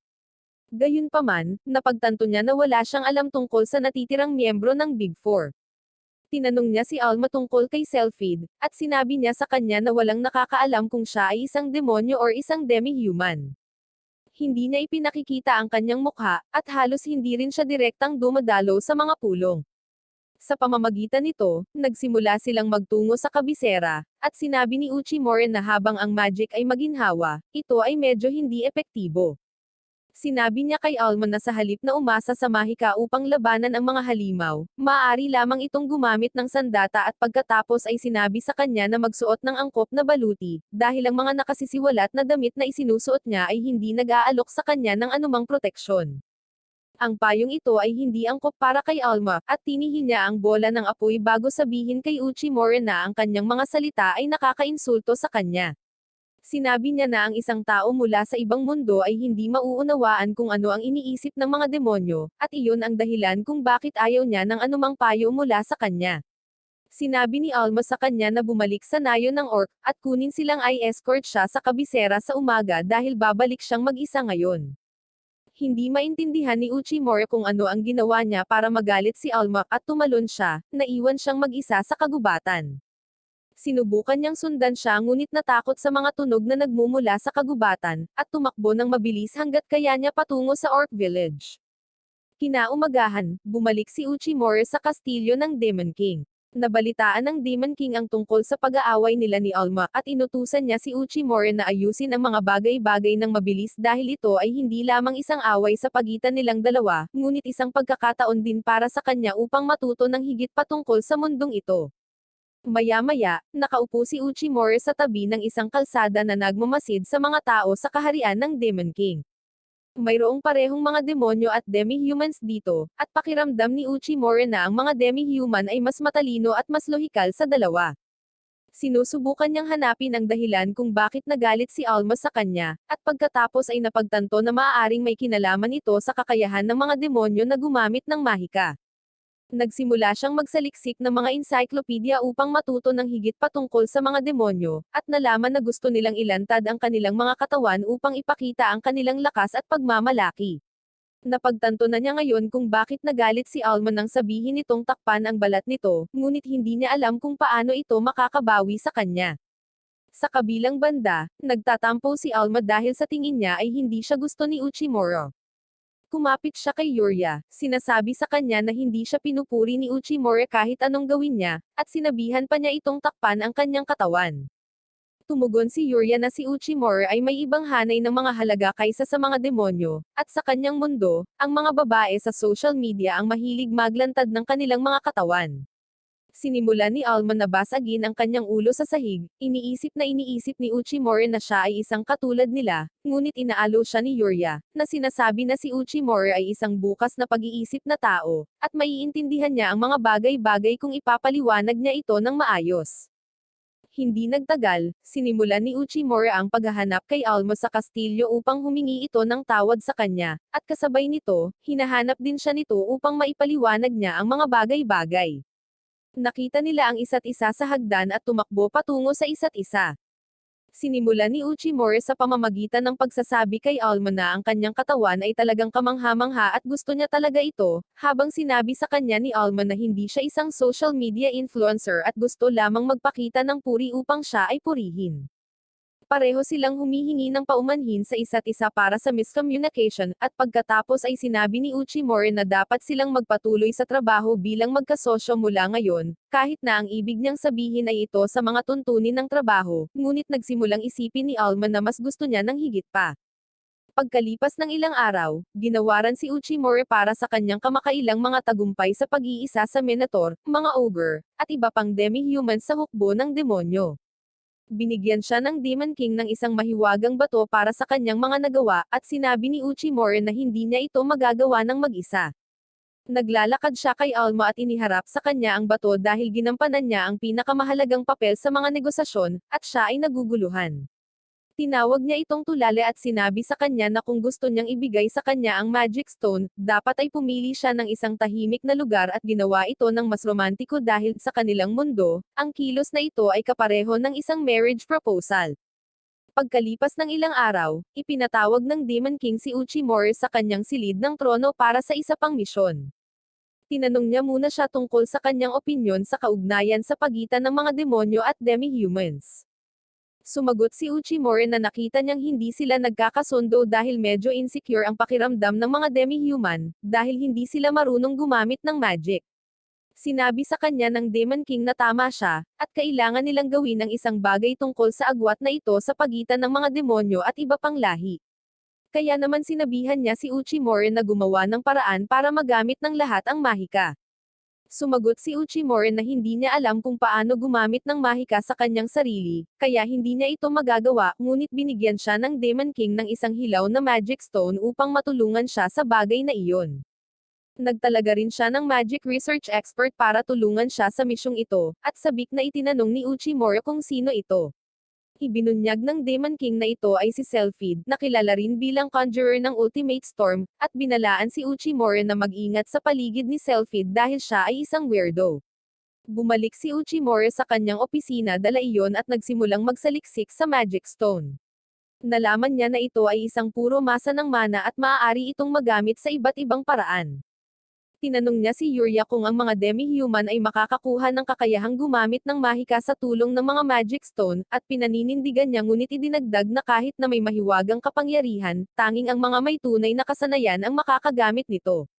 Gayunpaman, napagtanto niya na wala siyang alam tungkol sa natitirang miyembro ng Big Four. Tinanong niya si Alma tungkol kay Selfid, at sinabi niya sa kanya na walang nakakaalam kung siya ay isang demonyo or isang demi-human. Hindi niya ipinakikita ang kanyang mukha, at halos hindi rin siya direktang dumadalo sa mga pulong. Sa pamamagitan nito, nagsimula silang magtungo sa kabisera, at sinabi ni Uchimori na habang ang magic ay maginhawa, ito ay medyo hindi epektibo. Sinabi niya kay Alma na sa halip na umasa sa mahika upang labanan ang mga halimaw, maaari lamang itong gumamit ng sandata at pagkatapos ay sinabi sa kanya na magsuot ng angkop na baluti, dahil ang mga nakasisiwalat na damit na isinusuot niya ay hindi nag-aalok sa kanya ng anumang proteksyon. Ang payong ito ay hindi angkop para kay Alma, at tinihil niya ang bola ng apoy bago sabihin kay Uchimori na ang kanyang mga salita ay nakakainsulto sa kanya. Sinabi niya na ang isang tao mula sa ibang mundo ay hindi mauunawaan kung ano ang iniisip ng mga demonyo, at iyon ang dahilan kung bakit ayaw niya ng anumang payo mula sa kanya. Sinabi ni Alma sa kanya na bumalik sa nayo ng orc, at kunin silang i-escort siya sa kabisera sa umaga dahil babalik siyang mag-isa ngayon. Hindi maintindihan ni Uchimori kung ano ang ginawa niya para magalit si Alma, at tumalon siya, naiwan siyang mag-isa sa kagubatan. Sinubukan niyang sundan siya ngunit natakot sa mga tunog na nagmumula sa kagubatan, at tumakbo ng mabilis hanggat kaya niya patungo sa Orc Village. Kinaumagahan, bumalik si Uchimori sa kastilyo ng Demon King. Nabalitaan ng Demon King ang tungkol sa pag-aaway nila ni Alma, at inutusan niya si Uchimori na ayusin ang mga bagay-bagay ng mabilis dahil ito ay hindi lamang isang away sa pagitan nilang dalawa, ngunit isang pagkakataon din para sa kanya upang matuto ng higit patungkol sa mundong ito. Maya-maya, nakaupo si Uchimori sa tabi ng isang kalsada na nagmamasid sa mga tao sa kaharian ng Demon King. Mayroong parehong mga demonyo at demi-humans dito, at pakiramdam ni Uchimori na ang mga demi-human ay mas matalino at mas lohikal sa dalawa. Sinusubukan niyang hanapin ang dahilan kung bakit nagalit si Alma sa kanya, at pagkatapos ay napagtanto na maaaring may kinalaman ito sa kakayahan ng mga demonyo na gumamit ng mahika. Nagsimula siyang magsaliksik ng mga encyclopedia upang matuto ng higit patungkol sa mga demonyo, at nalaman na gusto nilang ilantad ang kanilang mga katawan upang ipakita ang kanilang lakas at pagmamalaki. Napagtanto na niya ngayon kung bakit nagalit si Alma nang sabihin nitong takpan ang balat nito, ngunit hindi niya alam kung paano ito makakabawi sa kanya. Sa kabilang banda, nagtatampo si Alma dahil sa tingin niya ay hindi siya gusto ni Uchimori. Kumapit siya kay Yuria, sinasabi sa kanya na hindi siya pinupuri ni Uchimori kahit anong gawin niya, at sinabihan pa niya itong takpan ang kanyang katawan. Tumugon si Yuria na si Uchimura ay may ibang hanay ng mga halaga kaysa sa mga demonyo, at sa kanyang mundo, ang mga babae sa social media ang mahilig maglantad ng kanilang mga katawan. Sinimula ni Alma na basagin ang kanyang ulo sa sahig, iniisip ni Uchimura na siya ay isang katulad nila, ngunit inaalo siya ni Yuria, na sinasabi na si Uchimura ay isang bukas na pag-iisip na tao, at maiintindihan niya ang mga bagay-bagay kung ipapaliwanag niya ito ng maayos. Hindi nagtagal, sinimulan ni Uchimura ang paghahanap kay Alma sa kastilyo upang humingi ito ng tawad sa kanya, at kasabay nito, hinahanap din siya nito upang maipaliwanag niya ang mga bagay-bagay. Nakita nila ang isa't isa sa hagdan at tumakbo patungo sa isa't isa. Sinimula ni Uchimura sa pamamagitan ng pagsasabi kay Alma na ang kanyang katawan ay talagang kamangha-mangha at gusto niya talaga ito, habang sinabi sa kanya ni Alma na hindi siya isang social media influencer at gusto lamang magpakita ng puri upang siya ay purihin. Pareho silang humihingi ng paumanhin sa isa't isa para sa miscommunication, at pagkatapos ay sinabi ni Uchimura na dapat silang magpatuloy sa trabaho bilang magkasosyo mula ngayon, kahit na ang ibig niyang sabihin ay ito sa mga tuntunin ng trabaho, ngunit nagsimulang isipin ni Alma na mas gusto niya ng higit pa. Pagkalipas ng ilang araw, ginawaran si Uchimura para sa kanyang kamakailang mga tagumpay sa pag-iisa sa Minotaur, mga ogre, at iba pang demi-human sa hukbo ng demonyo. Binigyan siya ng Demon King ng isang mahiwagang bato para sa kanyang mga nagawa, at sinabi ni Uchimura na hindi niya ito magagawa ng mag-isa. Naglalakad siya kay Alma at iniharap sa kanya ang bato dahil ginampanan niya ang pinakamahalagang papel sa mga negosasyon, at siya ay naguguluhan. Tinawag niya itong tulale at sinabi sa kanya na kung gusto niyang ibigay sa kanya ang Magic Stone, dapat ay pumili siya ng isang tahimik na lugar at ginawa ito ng mas romantiko dahil sa kanilang mundo, ang kilos na ito ay kapareho ng isang marriage proposal. Pagkalipas ng ilang araw, ipinatawag ng Demon King si Uchimura sa kanyang silid ng trono para sa isa pang misyon. Tinanong niya muna siya tungkol sa kanyang opinyon sa kaugnayan sa pagitan ng mga demonyo at demi-humans. Sumagot si Uchimura na nakita niyang hindi sila nagkakasundo dahil medyo insecure ang pakiramdam ng mga demi-human, dahil hindi sila marunong gumamit ng magic. Sinabi sa kanya ng Demon King na tama siya, at kailangan nilang gawin ang isang bagay tungkol sa agwat na ito sa pagitan ng mga demonyo at iba pang lahi. Kaya naman sinabihan niya si Uchimura na gumawa ng paraan para magamit ng lahat ang mahika. Sumagot si Uchimura na hindi niya alam kung paano gumamit ng mahika sa kanyang sarili, kaya hindi niya ito magagawa, ngunit binigyan siya ng Demon King ng isang hilaw na Magic Stone upang matulungan siya sa bagay na iyon. Nagtalaga rin siya ng Magic Research Expert para tulungan siya sa misyong ito, at sabik na itinanong ni Uchimura kung sino ito. Ibinunyag ng Demon King na ito ay si Selphid, na kilala rin bilang Conjurer ng Ultimate Storm, at binalaan si Uchimura na mag-ingat sa paligid ni Selphid dahil siya ay isang weirdo. Bumalik si Uchimura sa kanyang opisina dala iyon at nagsimulang magsaliksik sa Magic Stone. Nalaman niya na ito ay isang puro masa ng mana at maaari itong magamit sa iba't ibang paraan. Tinanong niya si Yuria kung ang mga demi-human ay makakakuha ng kakayahang gumamit ng mahika sa tulong ng mga Magic Stone, at pinaninindigan niya ngunit idinagdag na kahit na may mahiwagang kapangyarihan, tanging ang mga may tunay na kasanayan ang makakagamit nito.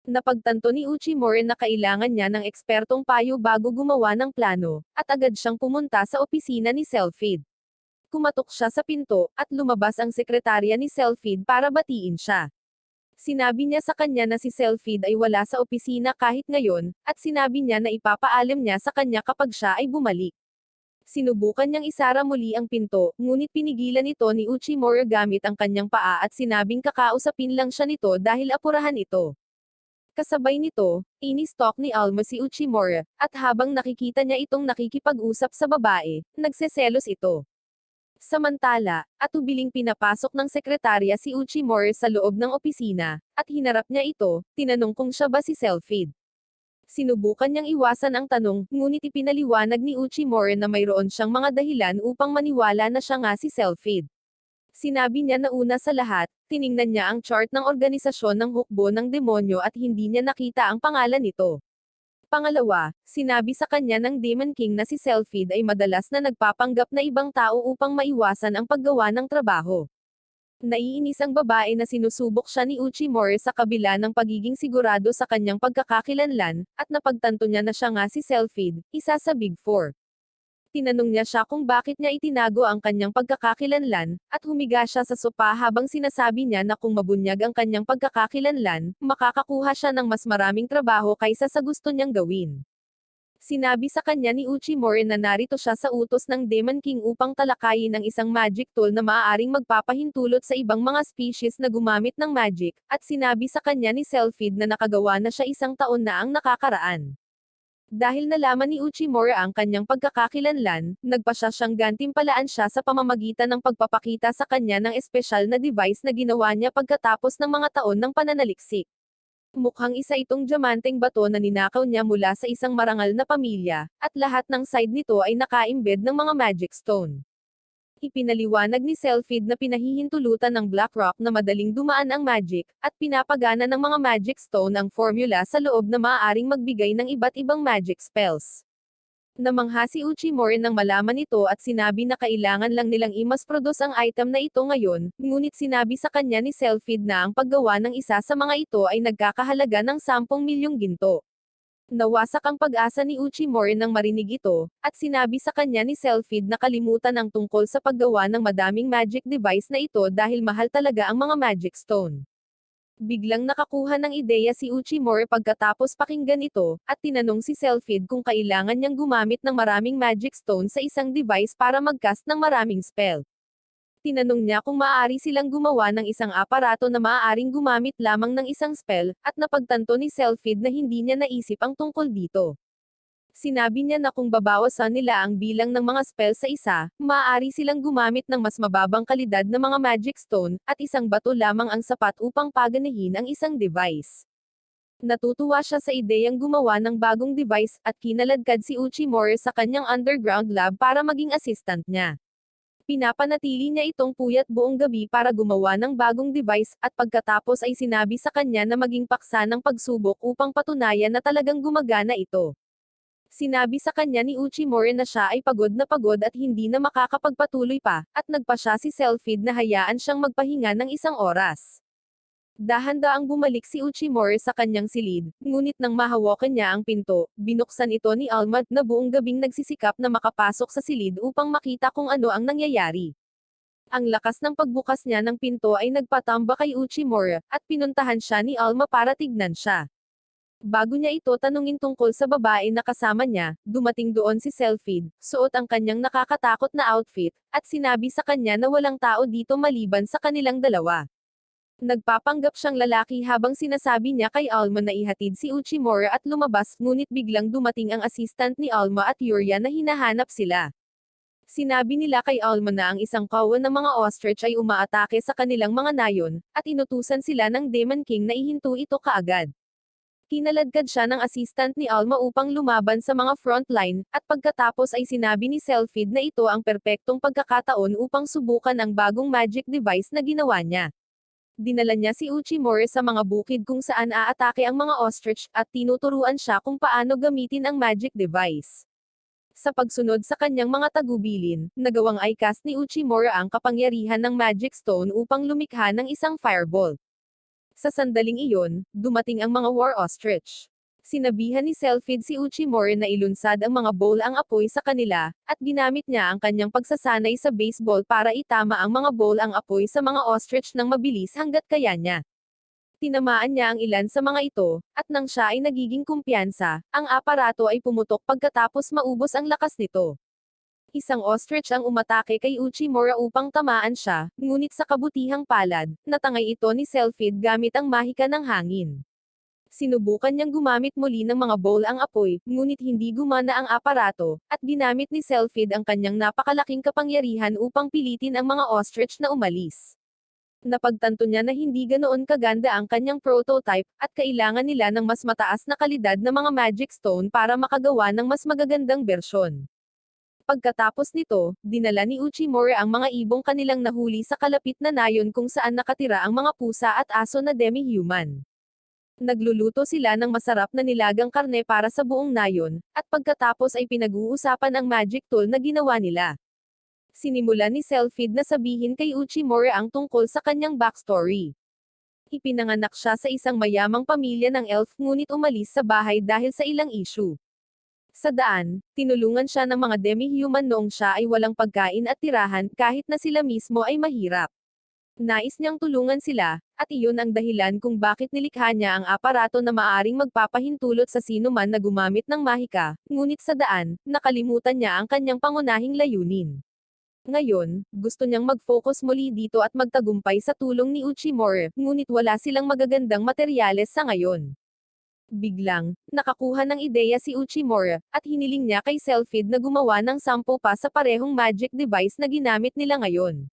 Napagtanto ni Uchimura na kailangan niya ng ekspertong payo bago gumawa ng plano, at agad siyang pumunta sa opisina ni Selphid. Kumatok siya sa pinto, at lumabas ang sekretarya ni Selphid para batiin siya. Sinabi niya sa kanya na si Selphid ay wala sa opisina kahit ngayon, at sinabi niya na ipapaalam niya sa kanya kapag siya ay bumalik. Sinubukan niyang isara muli ang pinto, ngunit pinigilan ito ni Uchimura gamit ang kanyang paa at sinabing kakausapin lang siya nito dahil apurahan ito. Kasabay nito, ini-stalk ni Alma si Uchimura, at habang nakikita niya itong nakikipag-usap sa babae, nagseselos ito. Samantala, atubiling pinapasok ng sekretarya si Uchimura sa loob ng opisina, at hinarap niya ito, tinanong kung siya ba si Selphid. Sinubukan niyang iwasan ang tanong, ngunit ipinaliwanag ni Uchimura na mayroon siyang mga dahilan upang maniwala na siya nga si Selphid. Sinabi niya na una sa lahat, tiningnan niya ang chart ng organisasyon ng hukbo ng demonyo at hindi niya nakita ang pangalan nito. Pangalawa, sinabi sa kanya ng Demon King na si Selphid ay madalas na nagpapanggap na ibang tao upang maiwasan ang paggawa ng trabaho. Naiinis ang babae na sinusubok siya ni Uchimura sa kabila ng pagiging sigurado sa kanyang pagkakakilanlan, at napagtanto niya na siya nga si Selphid, isa sa Big Four. Tinanong niya siya kung bakit niya itinago ang kanyang pagkakakilanlan, at humiga siya sa sopa habang sinasabi niya na kung mabunyag ang kanyang pagkakakilanlan, makakakuha siya ng mas maraming trabaho kaysa sa gusto niyang gawin. Sinabi sa kanya ni Uchimori na narito siya sa utos ng Demon King upang talakayin ang isang magic tool na maaaring magpapahintulot sa ibang mga species na gumamit ng magic, at sinabi sa kanya ni Sylphid na nakagawa na siya 1 taon na ang nakakaraan. Dahil nalaman ni Uchimura ang kanyang pagkakakilanlan, nagpasya siyang gantimpalaan siya sa pamamagitan ng pagpapakita sa kanya ng espesyal na device na ginawa niya pagkatapos ng mga taon ng pananaliksik. Mukhang isa itong diamanteng bato na ninakaw niya mula sa isang marangal na pamilya, at lahat ng side nito ay naka-embed ng mga magic stone. Ipinaliwanag ni Sylphid na pinahihintulutan ng Blackrock na madaling dumaan ang magic, at pinapagana ng mga magic stone ang formula sa loob na maaaring magbigay ng iba't ibang magic spells. Namangha si Uchimori nang malaman ito at sinabi na kailangan lang nilang i-mass-produce ang item na ito ngayon, ngunit sinabi sa kanya ni Sylphid na ang paggawa ng isa sa mga ito ay nagkakahalaga ng 10 milyong ginto. Nawasak ang pag-asa ni Uchimori nang marinig ito, at sinabi sa kanya ni Sylphid na kalimutan ang tungkol sa paggawa ng madaming magic device na ito dahil mahal talaga ang mga magic stone. Biglang nakakuha ng ideya si Uchimori pagkatapos pakinggan ito, at tinanong si Sylphid kung kailangan niyang gumamit ng maraming magic stone sa isang device para mag-cast ng maraming spell. Tinanong niya kung maaari silang gumawa ng isang aparato na maaaring gumamit lamang ng isang spell, at napagtanto ni Sylphid na hindi niya naisip ang tungkol dito. Sinabi niya na kung babawasan nila ang bilang ng mga spell sa isa, maaari silang gumamit ng mas mababang kalidad na mga magic stone, at isang bato lamang ang sapat upang paganahin ang isang device. Natutuwa siya sa ideyang gumawa ng bagong device, at kinaladkad si Uchimori sa kanyang underground lab para maging assistant niya. Pinapanatili niya itong puyat buong gabi para gumawa ng bagong device, at pagkatapos ay sinabi sa kanya na maging paksa ng pagsubok upang patunayan na talagang gumagana ito. Sinabi sa kanya ni Uchimori na siya ay pagod na pagod at hindi na makakapagpatuloy pa, at nagpasya si Sylphid na hayaan siyang magpahinga ng 1 oras. Dahan-daang bumalik si Uchimori sa kanyang silid, ngunit nang mahawakan niya ang pinto, binuksan ito ni Alma na buong gabing nagsisikap na makapasok sa silid upang makita kung ano ang nangyayari. Ang lakas ng pagbukas niya ng pinto ay nagpatamba kay Uchimori, at pinuntahan siya ni Alma para tignan siya. Bago niya ito tanungin tungkol sa babae na kasama niya, dumating doon si Sylphid, suot ang kanyang nakakatakot na outfit, at sinabi sa kanya na walang tao dito maliban sa kanilang dalawa. Nagpapanggap siyang lalaki habang sinasabi niya kay Alma na ihatid si Uchimori at lumabas, ngunit biglang dumating ang assistant ni Alma at Yuria na hinahanap sila. Sinabi nila kay Alma na ang isang kawan ng mga ostrich ay umaatake sa kanilang mga nayon, at inutusan sila ng Demon King na ihinto ito kaagad. Kinaladkad siya ng assistant ni Alma upang lumaban sa mga frontline, at pagkatapos ay sinabi ni Sylphid na ito ang perpektong pagkakataon upang subukan ang bagong magic device na ginawa niya. Dinala niya si Uchimori sa mga bukid kung saan aatake ang mga ostrich, at tinuturuan siya kung paano gamitin ang magic device. Sa pagsunod sa kanyang mga tagubilin, nagawang i-cast ni Uchimori ang kapangyarihan ng magic stone upang lumikha ng isang fireball. Sa sandaling iyon, dumating ang mga war ostrich. Sinabihan ni Sylphid si Uchimori na ilunsad ang mga bowl ang apoy sa kanila, at ginamit niya ang kanyang pagsasanay sa baseball para itama ang mga bowl ang apoy sa mga ostrich ng mabilis hanggat kaya niya. Tinamaan niya ang ilan sa mga ito, at nang siya ay nagiging kumpiyansa, ang aparato ay pumutok pagkatapos maubos ang lakas nito. Isang ostrich ang umatake kay Uchimori upang tamaan siya, ngunit sa kabutihang palad, natangay ito ni Sylphid gamit ang mahika ng hangin. Sinubukan niyang gumamit muli ng mga bowl ang apoy, ngunit hindi gumana ang aparato, at ginamit ni Sylphid ang kanyang napakalaking kapangyarihan upang pilitin ang mga ostrich na umalis. Napagtanto niya na hindi ganoon kaganda ang kanyang prototype, at kailangan nila ng mas mataas na kalidad na mga magic stone para makagawa ng mas magagandang bersyon. Pagkatapos nito, dinala ni Uchimori ang mga ibong kanilang nahuli sa kalapit na nayon kung saan nakatira ang mga pusa at aso na demi-human. Nagluluto sila ng masarap na nilagang karne para sa buong nayon, at pagkatapos ay pinag-uusapan ang magic tool na ginawa nila. Sinimula ni Sylphid na sabihin kay Uchimori ang tungkol sa kanyang backstory. Ipinanganak siya sa isang mayamang pamilya ng elf ngunit umalis sa bahay dahil sa ilang issue. Sa daan, tinulungan siya ng mga demi-human noong siya ay walang pagkain at tirahan kahit na sila mismo ay mahirap. Nais niyang tulungan sila, at iyon ang dahilan kung bakit nilikha niya ang aparato na maaring magpapahintulot sa sino man na gumamit ng mahika, ngunit sa daan, nakalimutan niya ang kanyang pangunahing layunin. Ngayon, gusto niyang mag-focus muli dito at magtagumpay sa tulong ni Uchimura, ngunit wala silang magagandang materyales sa ngayon. Biglang, nakakuha ng ideya si Uchimura, at hiniling niya kay Selfid na gumawa ng 10 pa sa parehong magic device na ginamit nila ngayon.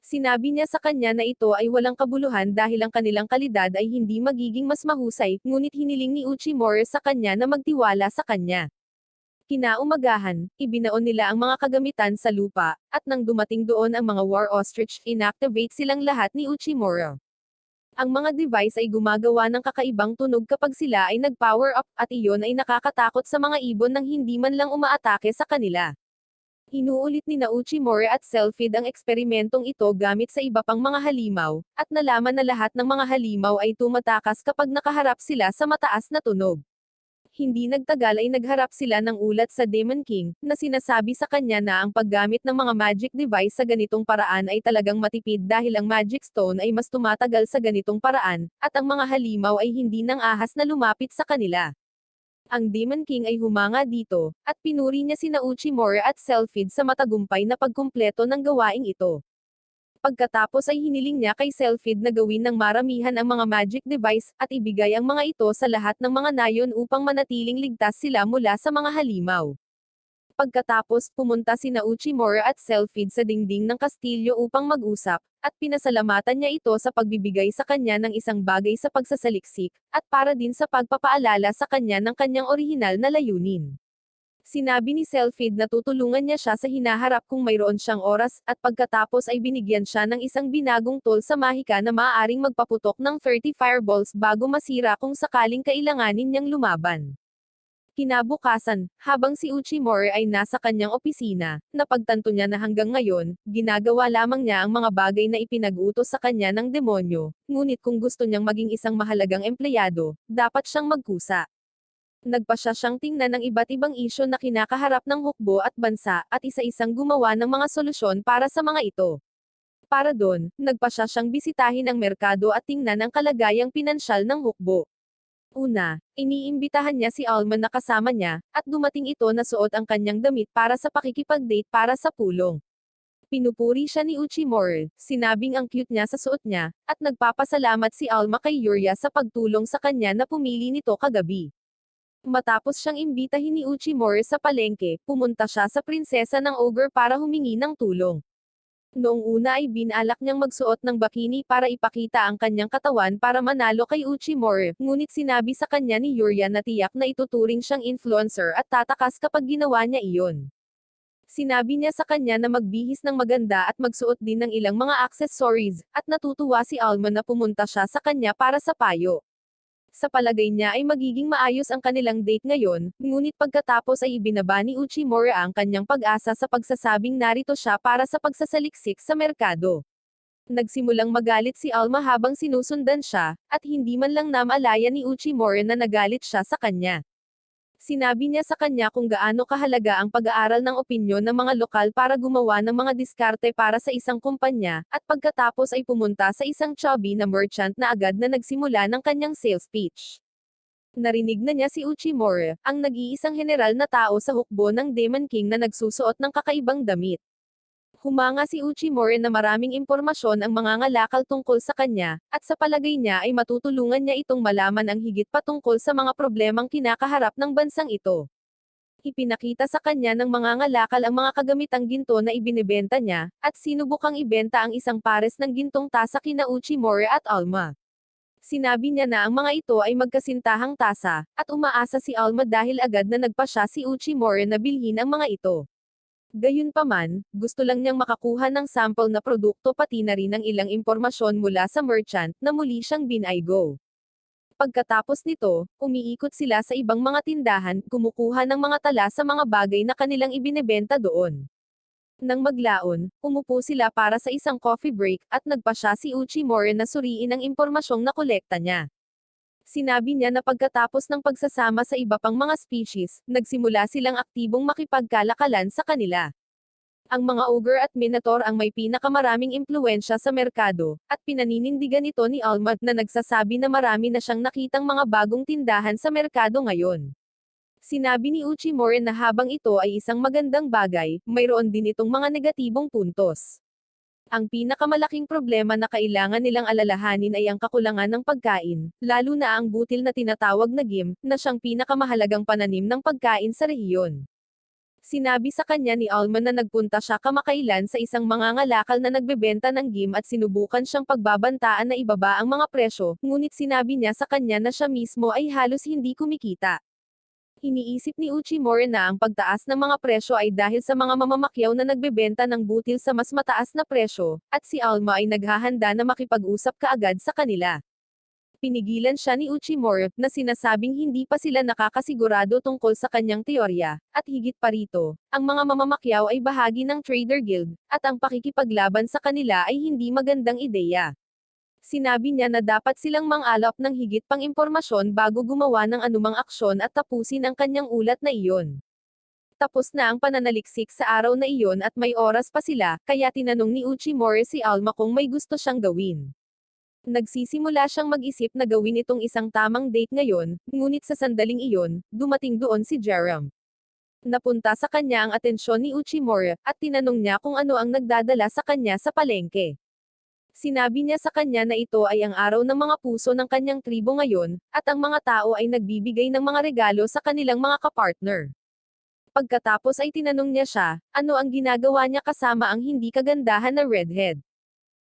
Sinabi niya sa kanya na ito ay walang kabuluhan dahil ang kanilang kalidad ay hindi magiging mas mahusay, ngunit hiniling ni Uchimura sa kanya na magtiwala sa kanya. Kinaumagahan, ibinaon nila ang mga kagamitan sa lupa, at nang dumating doon ang mga War Ostrich, inactivate silang lahat ni Uchimura. Ang mga device ay gumagawa ng kakaibang tunog kapag sila ay nag-power up, at iyon ay nakakatakot sa mga ibon nang hindi man lang umaatake sa kanila. Inuulit ni Uchimura at Selfid ang eksperimentong ito gamit sa iba pang mga halimaw, at nalaman na lahat ng mga halimaw ay tumatakas kapag nakaharap sila sa mataas na tunog. Hindi nagtagal ay nagharap sila ng ulat sa Demon King, na sinasabi sa kanya na ang paggamit ng mga magic device sa ganitong paraan ay talagang matipid dahil ang magic stone ay mas tumatagal sa ganitong paraan, at ang mga halimaw ay hindi nang ahas na lumapit sa kanila. Ang Demon King ay humanga dito, at pinuri niya sina Uchimura at Selfid sa matagumpay na pagkumpleto ng gawaing ito. Pagkatapos ay hiniling niya kay Selfid na gawin ng maramihan ang mga magic device, at ibigay ang mga ito sa lahat ng mga nayon upang manatiling ligtas sila mula sa mga halimaw. Pagkatapos, pumunta sina Uchimura at Selfid sa dingding ng kastilyo upang mag-usap, at pinasalamatan niya ito sa pagbibigay sa kanya ng isang bagay sa pagsasaliksik, at para din sa pagpapaalala sa kanya ng kanyang orihinal na layunin. Sinabi ni Selfid na tutulungan niya siya sa hinaharap kung mayroon siyang oras, at pagkatapos ay binigyan siya ng isang binagong tool sa mahika na maaaring magpaputok ng 30 fireballs bago masira kung sakaling kailanganin niyang lumaban. Kinabukasan, habang si Uchimura ay nasa kanyang opisina, napagtanto niya na hanggang ngayon, ginagawa lamang niya ang mga bagay na ipinag-utos sa kanya ng demonyo, ngunit kung gusto niyang maging isang mahalagang empleyado, dapat siyang magkusa. Nagpasya siyang tingnan ng iba't ibang isyu na kinakaharap ng hukbo at bansa, at isa-isang gumawa ng mga solusyon para sa mga ito. Para doon, nagpasya siyang bisitahin ang merkado at tingnan ang kalagayang pinansyal ng hukbo. Una, iniimbitahan niya si Alma na kasama niya, at dumating ito na suot ang kanyang damit para sa pakikipag-date para sa pulong. Pinupuri siya ni Uchimura, sinabing ang cute niya sa suot niya, at nagpapasalamat si Alma kay Yuria sa pagtulong sa kanya na pumili nito kagabi. Matapos siyang imbitahin ni Uchimura sa palengke, pumunta siya sa prinsesa ng ogre para humingi ng tulong. Noong una ay binalak niyang magsuot ng bikini para ipakita ang kanyang katawan para manalo kay Uchimura, ngunit sinabi sa kanya ni Yuria na tiyak na ituturing siyang influencer at tatakas kapag ginawa niya iyon. Sinabi niya sa kanya na magbihis ng maganda at magsuot din ng ilang mga accessories, at natutuwa si Alma na pumunta siya sa kanya para sa payo. Sa palagay niya ay magiging maayos ang kanilang date ngayon, ngunit pagkatapos ay ibinaba ni Uchimura ang kanyang pag-asa sa pagsasabing narito siya para sa pagsasaliksik sa merkado. Nagsimulang magalit si Alma habang sinusundan siya, at hindi man lang namalaya ni Uchimura na nagalit siya sa kanya. Sinabi niya sa kanya kung gaano kahalaga ang pag-aaral ng opinyon ng mga lokal para gumawa ng mga diskarte para sa isang kumpanya, at pagkatapos ay pumunta sa isang chubby na merchant na agad na nagsimula ng kanyang sales pitch. Narinig na niya si Uchimura, ang nag-iisang general na tao sa hukbo ng Demon King na nagsusuot ng kakaibang damit. Humanga si Uchimura na maraming impormasyon ang mangangalakal tungkol sa kanya, at sa palagay niya ay matutulungan niya itong malaman ang higit pa tungkol sa mga problemang kinakaharap ng bansang ito. Ipinakita sa kanya ng mangangalakal ang mga kagamitang ginto na ibinebenta niya, at sinubukang ibenta ang isang pares ng gintong tasa kina Uchimura at Alma. Sinabi niya na ang mga ito ay magkasintahang tasa, at umaasa si Alma dahil agad na nagpasya si Uchimura na bilhin ang mga ito. Gayunpaman, gusto lang niyang makakuha ng sample na produkto pati na rin ng ilang impormasyon mula sa merchant, na muli siyang binaygo. Pagkatapos nito, umiikot sila sa ibang mga tindahan, kumukuha ng mga tala sa mga bagay na kanilang ibinebenta doon. Nang maglaon, umupo sila para sa isang coffee break, at nagpasya si Uchimura na suriin ang impormasyong nakolekta niya. Sinabi niya na pagkatapos ng pagsasama sa iba pang mga species, nagsimula silang aktibong makipagkalakalan sa kanila. Ang mga ogre at minotaur ang may pinakamaraming impluwensya sa merkado, at pinaninindigan ito ni Alma na nagsasabi na marami na siyang nakitang mga bagong tindahan sa merkado ngayon. Sinabi ni Uchimore na habang ito ay isang magandang bagay, mayroon din itong mga negatibong puntos. Ang pinakamalaking problema na kailangan nilang alalahanin ay ang kakulangan ng pagkain, lalo na ang butil na tinatawag na gim, na siyang pinakamahalagang pananim ng pagkain sa rehiyon. Sinabi sa kanya ni Alma na nagpunta siya kamakailan sa isang mangangalakal na nagbebenta ng gim at sinubukan siyang pagbabantaan na ibaba ang mga presyo, ngunit sinabi niya sa kanya na siya mismo ay halos hindi kumikita. Iniisip ni Uchimore na ang pagtaas ng mga presyo ay dahil sa mga mamamakyaw na nagbebenta ng butil sa mas mataas na presyo, at si Alma ay naghahanda na makipag-usap kaagad sa kanila. Pinigilan siya ni Uchimore, na sinasabing hindi pa sila nakakasigurado tungkol sa kanyang teorya, at higit pa rito, ang mga mamamakyaw ay bahagi ng Trader Guild, at ang pakikipaglaban sa kanila ay hindi magandang ideya. Sinabi niya na dapat silang mang-alap ng higit pang impormasyon bago gumawa ng anumang aksyon at tapusin ang kanyang ulat na iyon. Tapos na ang pananaliksik sa araw na iyon at may oras pa sila, kaya tinanong ni Uchimore si Alma kung may gusto siyang gawin. Nagsisimula siyang mag-isip na gawin itong isang tamang date ngayon, ngunit sa sandaling iyon, dumating doon si Jerem. Napunta sa kanya ang atensyon ni Uchimore, at tinanong niya kung ano ang nagdadala sa kanya sa palengke. Sinabi niya sa kanya na ito ay ang araw ng mga puso ng kanyang tribo ngayon, at ang mga tao ay nagbibigay ng mga regalo sa kanilang mga kapartner. Pagkatapos ay tinanong niya siya, ano ang ginagawa niya kasama ang hindi kagandahan na redhead.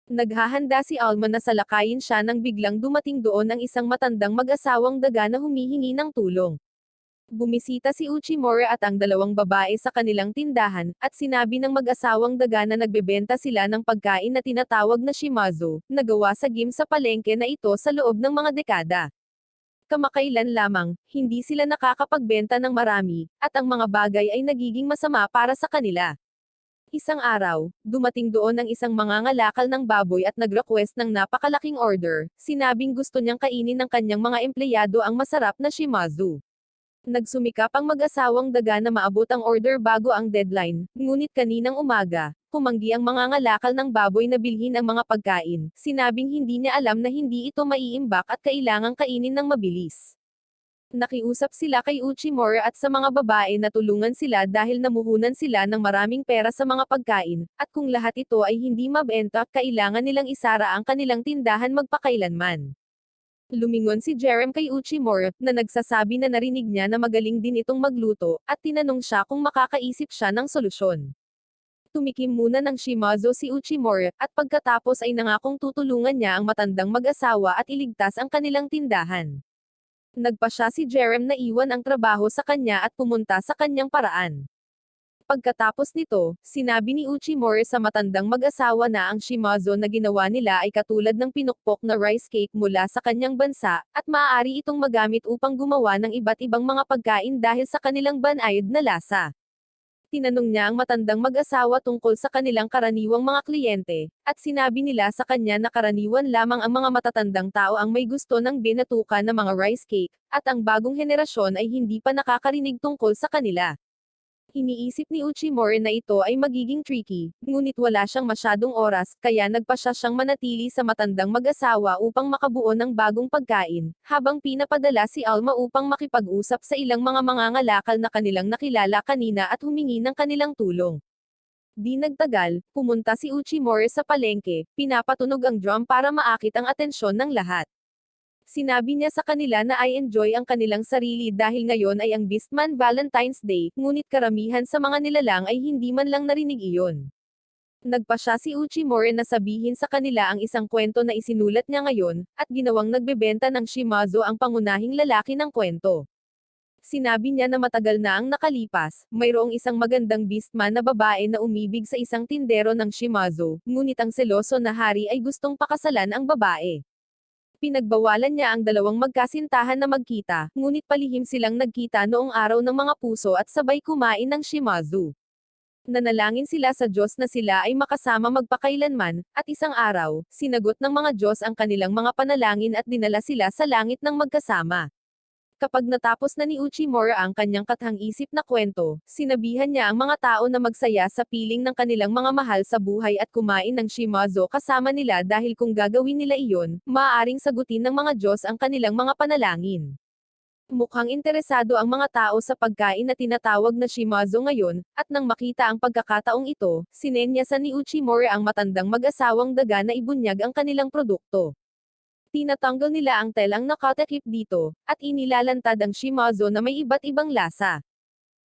Naghahanda si Alma na salakayin siya nang biglang dumating doon ang isang matandang mag-asawang daga na humihingi ng tulong. Bumisita si Uchimore at ang dalawang babae sa kanilang tindahan, at sinabi ng mag-asawang daga na nagbebenta sila ng pagkain na tinatawag na shimazu, na gawa sa gim sa palengke na ito sa loob ng mga dekada. Kamakailan lamang, hindi sila nakakapagbenta ng marami, at ang mga bagay ay nagiging masama para sa kanila. Isang araw, dumating doon ang isang mangangalakal ng baboy at nag-request ng napakalaking order, sinabing gusto niyang kainin ng kanyang mga empleyado ang masarap na shimazu. Nagsumikap ang mag-asawang daga na maabot ang order bago ang deadline, ngunit kaninang umaga, kumanggi ang mangangalakal ng baboy na bilhin ang mga pagkain, sinabing hindi niya alam na hindi ito maiimbak at kailangang kainin ng mabilis. Nakiusap sila kay Uchimore at sa mga babae na tulungan sila dahil namuhunan sila ng maraming pera sa mga pagkain, at kung lahat ito ay hindi mabenta, kailangan nilang isara ang kanilang tindahan magpakailanman. Lumingon si Jerem kay Uchimore, na nagsasabi na narinig niya na magaling din itong magluto, at tinanong siya kung makakaisip siya ng solusyon. Tumikim muna ng shimazu si Uchimore, at pagkatapos ay nangakong tutulungan niya ang matandang mag-asawa at iligtas ang kanilang tindahan. Nagpasya si Jerem na iwan ang trabaho sa kanya at pumunta sa kanyang paraan. Pagkatapos nito, sinabi ni Uchimore sa matandang mag-asawa na ang shimazu na ginawa nila ay katulad ng pinukpok na rice cake mula sa kanyang bansa, at maaari itong magamit upang gumawa ng iba't ibang mga pagkain dahil sa kanilang banayad na lasa. Tinanong niya ang matandang mag-asawa tungkol sa kanilang karaniwang mga kliyente, at sinabi nila sa kanya na karaniwan lamang ang mga matatandang tao ang may gusto ng binatuka na mga rice cake, at ang bagong henerasyon ay hindi pa nakakarinig tungkol sa kanila. Iniisip ni Uchimore na ito ay magiging tricky, ngunit wala siyang masyadong oras, kaya nagpasya siyang manatili sa matandang mag-asawa upang makabuo ng bagong pagkain, habang pinapadala si Alma upang makipag-usap sa ilang mga mangangalakal na kanilang nakilala kanina at humingi ng kanilang tulong. Di nagtagal, pumunta si Uchimore sa palengke, pinapatunog ang drum para maakit ang atensyon ng lahat. Sinabi niya sa kanila na I enjoy ang kanilang sarili dahil ngayon ay ang Beastman Valentine's Day, ngunit karamihan sa mga nilalang ay hindi man lang narinig iyon. Nagpasya si Uchimore na sabihin sa kanila ang isang kwento na isinulat niya ngayon, at ginawang nagbebenta ng shimazu ang pangunahing lalaki ng kwento. Sinabi niya na matagal na ang nakalipas, mayroong isang magandang beastman na babae na umibig sa isang tindero ng shimazu, ngunit ang seloso na hari ay gustong pakasalan ang babae. Pinagbawalan niya ang dalawang magkasintahan na magkita, ngunit palihim silang nagkita noong araw ng mga puso at sabay kumain ng shimazu. Nanalangin sila sa Diyos na sila ay makasama magpakailanman, at isang araw, sinagot ng mga Diyos ang kanilang mga panalangin at dinala sila sa langit ng magkasama. Kapag natapos na ni Uchimura ang kanyang kathang-isip na kwento, sinabihan niya ang mga tao na magsaya sa piling ng kanilang mga mahal sa buhay at kumain ng shimazo kasama nila dahil kung gagawin nila iyon, maaaring sagutin ng mga Diyos ang kanilang mga panalangin. Mukhang interesado ang mga tao sa pagkain na tinatawag na shimazo ngayon, at nang makita ang pagkakataong ito, sinenyasan ni Uchimura ang matandang mag-asawang daga na ibunyag ang kanilang produkto. Tinatanggal nila ang telang nakatakip dito, at inilalantad ang shimazo na may iba't ibang lasa.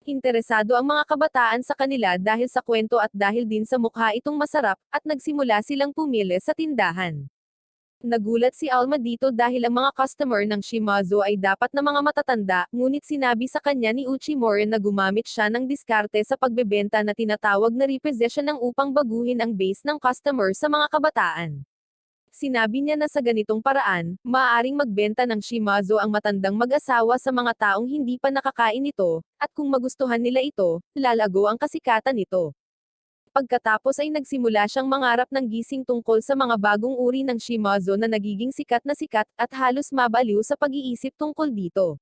Interesado ang mga kabataan sa kanila dahil sa kwento at dahil din sa mukha itong masarap, at nagsimula silang pumili sa tindahan. Nagulat si Alma dito dahil ang mga customer ng shimazo ay dapat na mga matatanda, ngunit sinabi sa kanya ni Uchimura na gumamit siya ng diskarte sa pagbebenta na tinatawag na reposition upang baguhin ang base ng customer sa mga kabataan. Sinabi niya na sa ganitong paraan, maaaring magbenta ng shimazo ang matandang mag-asawa sa mga taong hindi pa nakakain ito, at kung magustuhan nila ito, lalago ang kasikatan nito. Pagkatapos ay nagsimula siyang mangarap ng gising tungkol sa mga bagong uri ng shimazo na nagiging sikat at halos mabaliw sa pag-iisip tungkol dito.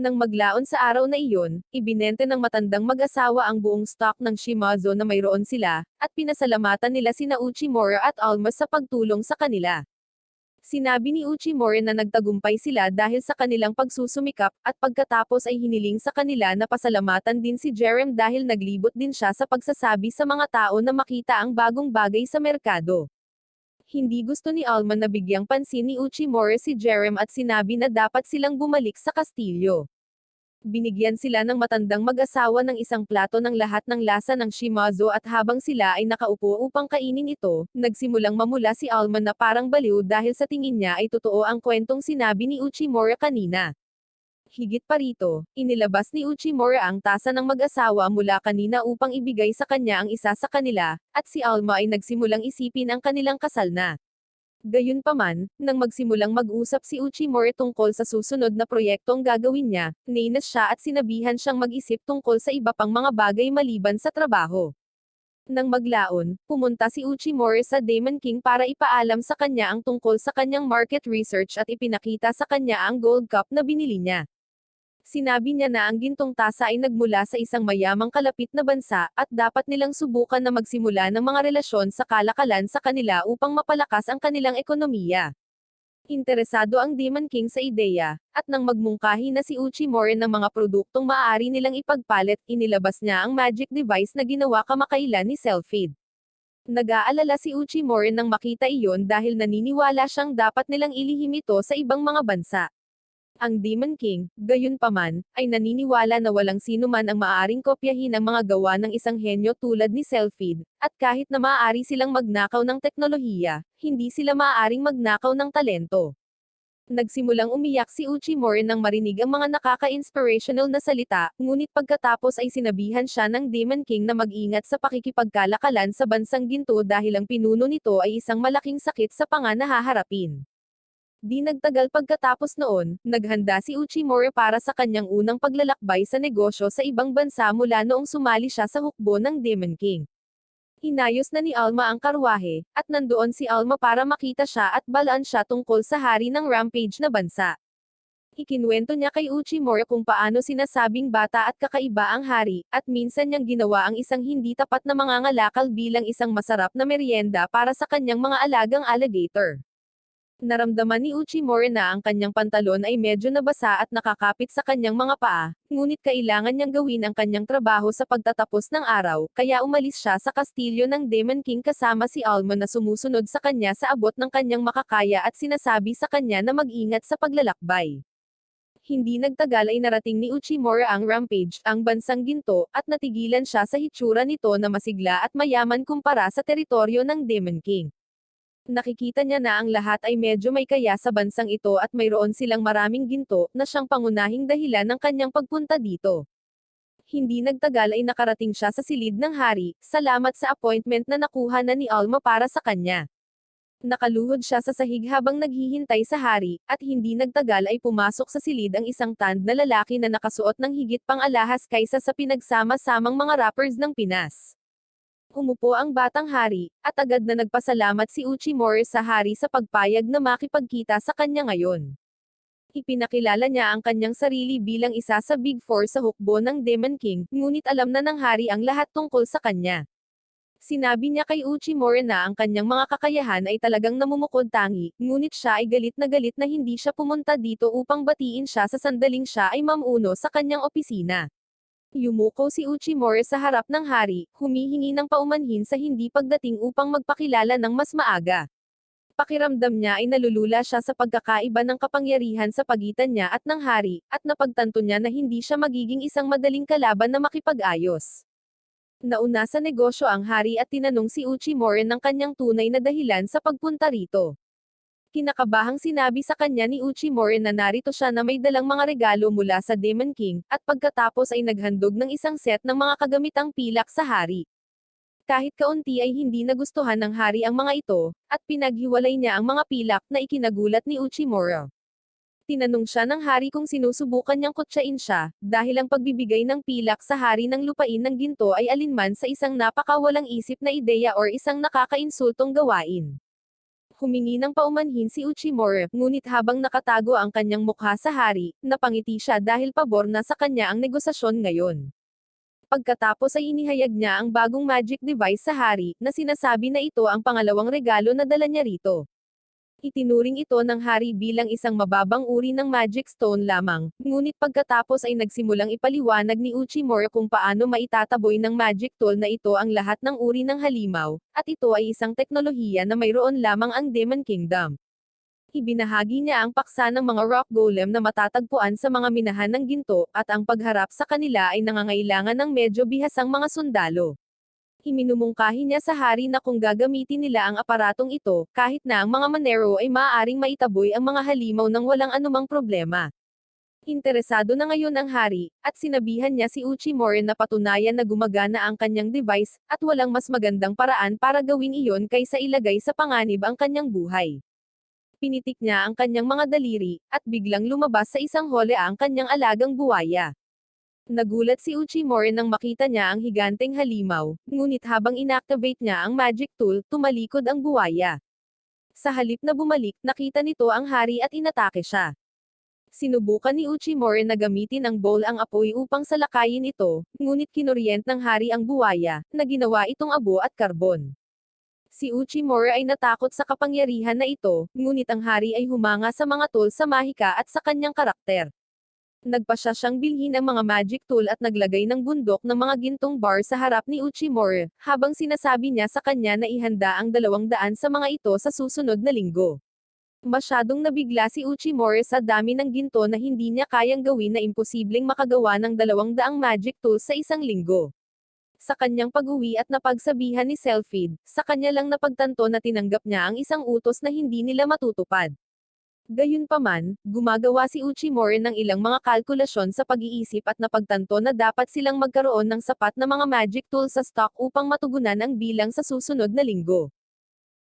Nang maglaon sa araw na iyon, ibinente ng matandang mag-asawa ang buong stock ng shimazo na mayroon sila, at pinasalamatan nila sina Uchimura at Alma sa pagtulong sa kanila. Sinabi ni Uchimura na nagtagumpay sila dahil sa kanilang pagsusumikap, at pagkatapos ay hiniling sa kanila na pasalamatan din si Jerem dahil naglibot din siya sa pagsasabi sa mga tao na makita ang bagong bagay sa merkado. Hindi gusto ni Alma na bigyang pansin ni Uchimura si Jerem at sinabi na dapat silang bumalik sa kastilyo. Binigyan sila ng matandang mag-asawa ng isang plato ng lahat ng lasa ng shimazo at habang sila ay nakaupo upang kainin ito, nagsimulang mamula si Alma na parang baliw dahil sa tingin niya ay totoo ang kwentong sinabi ni Uchimura kanina. Higit pa rito, inilabas ni Uchimura ang tasa ng mag-asawa mula kanina upang ibigay sa kanya ang isa sa kanila, at si Alma ay nagsimulang isipin ang kanilang kasal na. Gayunpaman, nang magsimulang mag-usap si Uchimura tungkol sa susunod na proyektong gagawin niya, nainis siya at sinabihan siyang mag-isip tungkol sa iba pang mga bagay maliban sa trabaho. Nang maglaon, pumunta si Uchimura sa Demon King para ipaalam sa kanya ang tungkol sa kanyang market research at ipinakita sa kanya ang gold cup na binili niya. Sinabi niya na ang gintong tasa ay nagmula sa isang mayamang kalapit na bansa, at dapat nilang subukan na magsimula ng mga relasyon sa kalakalan sa kanila upang mapalakas ang kanilang ekonomiya. Interesado ang Demon King sa ideya, at nang magmungkahi na si Uchimura ng mga produktong maaari nilang ipagpalit, inilabas niya ang magic device na ginawa kamakailan ni Selfid. Nag-aalala si Uchimura nang makita iyon dahil naniniwala siyang dapat nilang ilihim ito sa ibang mga bansa. Ang Demon King, gayunpaman, ay naniniwala na walang sino man ang maaaring kopyahin ang mga gawa ng isang henyo tulad ni Selfid, at kahit na maaari silang magnakaw ng teknolohiya, hindi sila maaaring magnakaw ng talento. Nagsimulang umiyak si Uchimura nang marinig ang mga nakaka-inspirational na salita, ngunit pagkatapos ay sinabihan siya ng Demon King na mag-ingat sa pakikipagkalakalan sa bansang ginto dahil ang pinuno nito ay isang malaking sakit sa panga na haharapin. Di nagtagal pagkatapos noon, naghanda si Uchimura para sa kanyang unang paglalakbay sa negosyo sa ibang bansa mula noong sumali siya sa hukbo ng Demon King. Inayos na ni Alma ang karwahe, at nandoon si Alma para makita siya at balaan siya tungkol sa hari ng Rampage na bansa. Ikinwento niya kay Uchimura kung paano sinasabing bata at kakaiba ang hari, at minsan niyang ginawa ang isang hindi tapat na mangangalakal bilang isang masarap na merienda para sa kanyang mga alagang alligator. Naramdaman ni Uchimura na ang kanyang pantalon ay medyo nabasa at nakakapit sa kanyang mga paa, ngunit kailangan niyang gawin ang kanyang trabaho sa pagtatapos ng araw, kaya umalis siya sa kastilyo ng Demon King kasama si Alma na sumusunod sa kanya sa abot ng kanyang makakaya at sinasabi sa kanya na mag-ingat sa paglalakbay. Hindi nagtagal ay narating ni Uchimura ang Rampage, ang bansang ginto, at natigilan siya sa hitsura nito na masigla at mayaman kumpara sa teritoryo ng Demon King. Nakikita niya na ang lahat ay medyo may kaya sa bansang ito at mayroon silang maraming ginto, na siyang pangunahing dahilan ng kanyang pagpunta dito. Hindi nagtagal ay nakarating siya sa silid ng hari, salamat sa appointment na nakuha na ni Alma para sa kanya. Nakaluhod siya sa sahig habang naghihintay sa hari, at hindi nagtagal ay pumasok sa silid ang isang tanned na lalaki na nakasuot ng higit pang alahas kaysa sa pinagsama-samang mga rappers ng Pinas. Umupo ang batang hari, at agad na nagpasalamat si Uchimore sa hari sa pagpayag na makipagkita sa kanya ngayon. Ipinakilala niya ang kanyang sarili bilang isa sa Big Four sa hukbo ng Demon King, ngunit alam na ng hari ang lahat tungkol sa kanya. Sinabi niya kay Uchimore na ang kanyang mga kakayahan ay talagang namumukod-tangi, ngunit siya ay galit na hindi siya pumunta dito upang batiin siya sa sandaling siya ay mamuno sa kanyang opisina. Yumuko si Uchimore sa harap ng hari, humihingi ng paumanhin sa hindi pagdating upang magpakilala ng mas maaga. Pakiramdam niya ay nalulula siya sa pagkakaiba ng kapangyarihan sa pagitan niya at ng hari, at napagtanto niya na hindi siya magiging isang madaling kalaban na makipag-ayos. Nauna sa negosyo ang hari at tinanong si Uchimore ng kanyang tunay na dahilan sa pagpunta rito. Kinakabahang sinabi sa kanya ni Uchimore na narito siya na may dalang mga regalo mula sa Demon King, at pagkatapos ay naghandog ng isang set ng mga kagamitang pilak sa hari. Kahit kaunti ay hindi nagustuhan ng hari ang mga ito, at pinaghiwalay niya ang mga pilak na ikinagulat ni Uchimura. Tinanong siya ng hari kung sinusubukan niyang kutsain siya, dahil ang pagbibigay ng pilak sa hari ng lupain ng ginto ay alinman sa isang napakawalang isip na ideya or isang nakakainsultong gawain. Humingi ng paumanhin si Uchimura, ngunit habang nakatago ang kanyang mukha sa hari, napangiti siya dahil pabor na sa kanya ang negosasyon ngayon. Pagkatapos ay inihayag niya ang bagong magic device sa hari, na sinasabi na ito ang pangalawang regalo na dala niya rito. Itinuring ito ng hari bilang isang mababang uri ng magic stone lamang, ngunit pagkatapos ay nagsimulang ipaliwanag ni Uchimura kung paano maitataboy ng magic tool na ito ang lahat ng uri ng halimaw, at ito ay isang teknolohiya na mayroon lamang ang Demon Kingdom. Ibinahagi niya ang paksa ng mga rock golem na matatagpuan sa mga minahan ng ginto, at ang pagharap sa kanila ay nangangailangan ng medyo bihasang mga sundalo. Iminumungkahi niya sa hari na kung gagamitin nila ang aparatong ito, kahit na ang mga manero ay maaaring maitaboy ang mga halimaw ng walang anumang problema. Interesado na ngayon ang hari, at sinabihan niya si Uchimore na patunayan na gumagana ang kanyang device, at walang mas magandang paraan para gawin iyon kaysa ilagay sa panganib ang kanyang buhay. Pinitik niya ang kanyang mga daliri, at biglang lumabas sa isang hole ang kanyang alagang buwaya. Nagulat si Uchimore nang makita niya ang higanteng halimaw, ngunit habang inactivate niya ang magic tool, tumalikod ang buwaya. Sa halip na bumalik, nakita nito ang hari at inatake siya. Sinubukan ni Uchimore na gamitin ang bowl ang apoy upang salakayin ito, ngunit kinuryent ng hari ang buwaya, na ginawa itong abo at karbon. Si Uchimura ay natakot sa kapangyarihan na ito, ngunit ang hari ay humanga sa mga tool sa mahika at sa kanyang karakter. Nagpasya siyang bilhin ang mga magic tool at naglagay ng bundok ng mga gintong bar sa harap ni Uchimura, habang sinasabi niya sa kanya na ihanda ang 200 sa mga ito sa susunod na linggo. Masyadong nabigla si Uchimura sa dami ng ginto na hindi niya kayang gawin na imposibleng makagawa ng 200 magic tools sa isang linggo. Sa kanyang pag-uwi at napagsabihan ni Selfid, sa kanya lang napagtanto na tinanggap niya ang isang utos na hindi nila matutupad. Gayunpaman, gumagawa si Uchimore ng ilang mga kalkulasyon sa pag-iisip at napagtanto na dapat silang magkaroon ng sapat na mga magic tools sa stock upang matugunan ang bilang sa susunod na linggo.